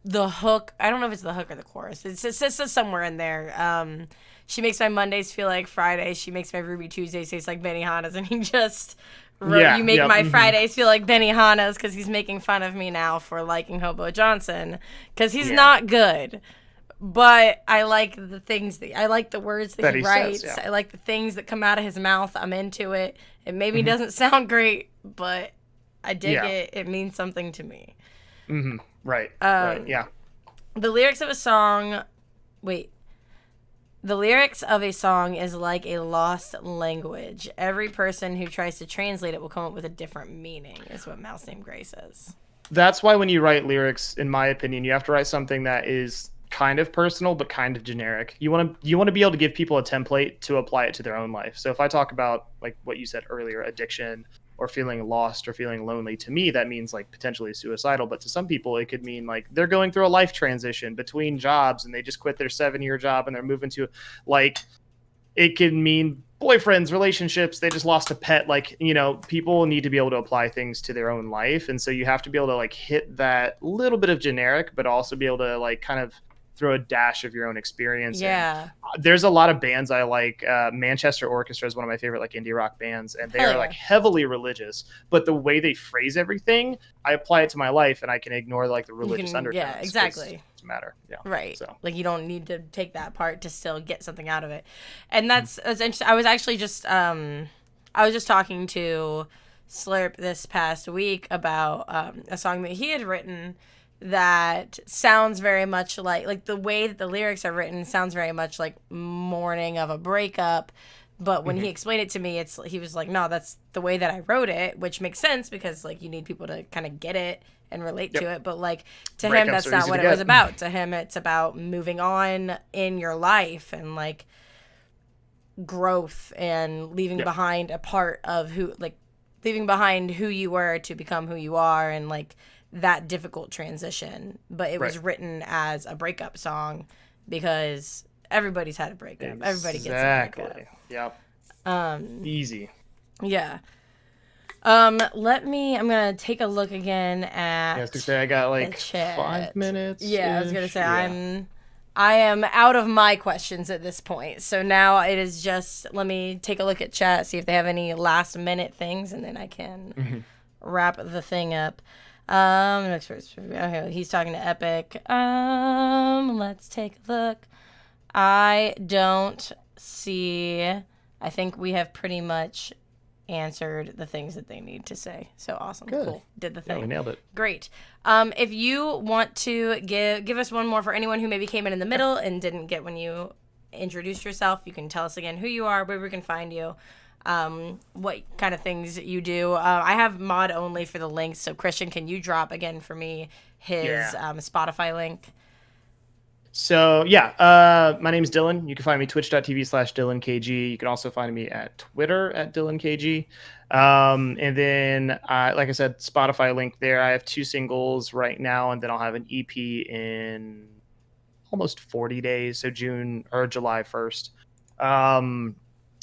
the hook, I don't know if it's the hook or the chorus. It's somewhere in there. She makes my Mondays feel like Fridays. She makes my Ruby Tuesdays taste like Benihana's. And he just wrote, you make my Fridays feel like Benihana's, because he's making fun of me now for liking Hobo Johnson. Because he's not good. But I like the things I like the words that he writes. Says, I like the things that come out of his mouth. I'm into it. It maybe doesn't sound great, but I dig it. It means something to me. Mm-hmm. Right. Yeah. The lyrics of a song. The lyrics of a song is like a lost language. Every person who tries to translate it will come up with a different meaning, is what Mouse Named Gray says. That's why when you write lyrics, in my opinion, you have to write something that is kind of personal but kind of generic. You want to be able to give people a template to apply it to their own life. So if I talk about like what you said earlier, addiction or feeling lost or feeling lonely, to me that means like potentially suicidal, but to some people it could mean like they're going through a life transition between jobs and they just quit their 7-year job and they're moving to, like, it can mean boyfriends, relationships, they just lost a pet. Like, people need to be able to apply things to their own life, and so you have to be able to like hit that little bit of generic but also be able to like kind of throw a dash of your own experience. Yeah. There's a lot of bands I like. Manchester Orchestra is one of my favorite like indie rock bands, and they are like heavily religious, but the way they phrase everything, I apply it to my life and I can ignore like the religious undertones. Yeah, exactly. It doesn't matter. Yeah. Right. So like you don't need to take that part to still get something out of it. And that's interesting. I was actually just talking to Slurp this past week about a song that he had written that sounds very much like the way that the lyrics are written sounds very much like mourning of a breakup. But when he explained it to me, he was like, no, that's the way that I wrote it, which makes sense because like you need people to kind of get it and relate to it. But like to him, that's not what it was about. To him, it's about moving on in your life and like growth and leaving behind a part of leaving behind who you were to become who you are, and like that difficult transition. But it was written as a breakup song because everybody's had a breakup. Everybody gets a breakup. Yep. Easy. Yeah. I'm gonna take a look again at. I was gonna say I got like 5 minutes. Yeah, I was gonna say I am out of my questions at this point. So now it is just, let me take a look at chat, see if they have any last minute things, and then I can wrap the thing up. Okay, he's talking to Epic. Let's take a look. I don't see. I think we have pretty much answered the things that they need to say. So awesome. Good. Cool. Did the thing. Yeah, we nailed it. Great. If you want to give us one more for anyone who maybe came in the middle and didn't get when you introduced yourself, you can tell us again who you are, where we can find you, what kind of things you do. I have mod only for the links, so Christian, can you drop again for me his Spotify link? So my name is Dyllon. You can find me twitch.tv/DyllonKG. You can also find me at Twitter at DyllonKG. And then, like I said, Spotify link there. I have 2 singles right now, and then I'll have an EP in almost 40 days, so June or July 1st.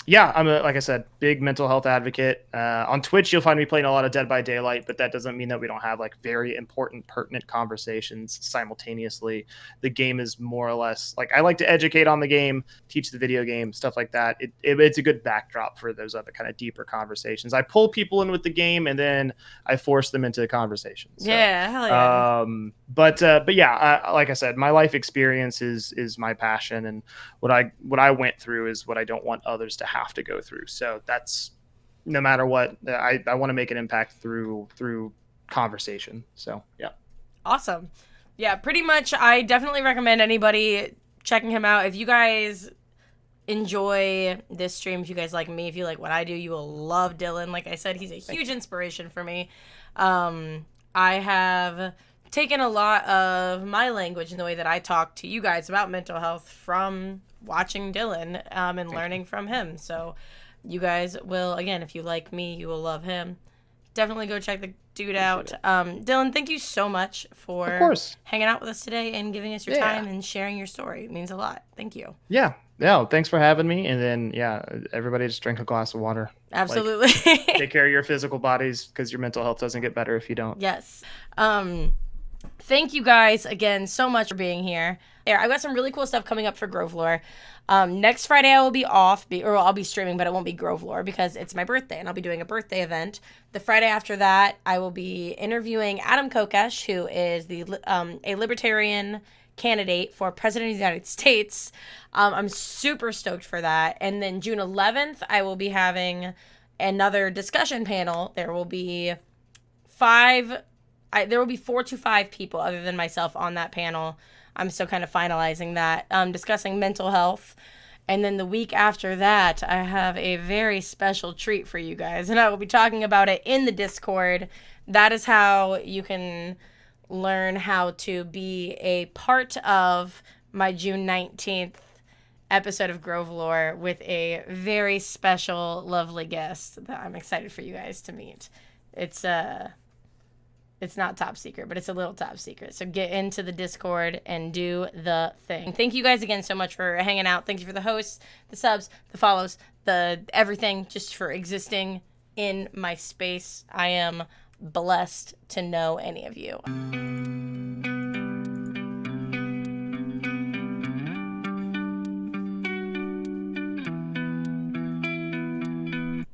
Yeah, I'm like I said, big mental health advocate. On Twitch, you'll find me playing a lot of Dead by Daylight, but that doesn't mean that we don't have like very important, pertinent conversations simultaneously. The game is more or less like I like to educate on the game, teach the video game, stuff like that. It's a good backdrop for those other kind of deeper conversations. I pull people in with the game, and then I force them into the conversation. So, yeah, hell yeah. But yeah, like I said, my life experience is my passion, and what I went through is what I don't want others to have to go through. So that's no matter what, I want to make an impact through conversation. So yeah. Awesome. Yeah, pretty much I definitely recommend anybody checking him out. If you guys enjoy this stream, if you guys like me, if you like what I do, you will love Dyllon. Like I said, he's a huge inspiration for me. I have taken a lot of my language and the way that I talk to you guys about mental health from watching Dyllon and learning from him. So you guys will, again, if you like me, you will love him. Definitely go check the dude out. Dyllon, thank you so much for hanging out with us today and giving us your time and sharing your story. It means a lot. Thank you. Yeah. Thanks for having me. And then, everybody just drink a glass of water. Absolutely. Like, take care of your physical bodies because your mental health doesn't get better if you don't. Yes. Thank you guys again so much for being here. I've got some really cool stuff coming up for Grovelore. Next Friday I will be off, or I'll be streaming, but it won't be Grovelore because it's my birthday, and I'll be doing a birthday event. The Friday after that, I will be interviewing Adam Kokesh, who is a libertarian candidate for President of the United States. I'm super stoked for that. And then June 11th, I will be having another discussion panel. There will be 4 to 5 people other than myself on that panel. I'm still kind of finalizing that, discussing mental health. And then the week after that, I have a very special treat for you guys, and I will be talking about it in the Discord. That is how you can learn how to be a part of my June 19th episode of Grovelore with a very special, lovely guest that I'm excited for you guys to meet. It's not top secret, but it's a little top secret. So get into the Discord and do the thing. Thank you guys again so much for hanging out. Thank you for the hosts, the subs, the follows, the everything, just for existing in my space. I am blessed to know any of you.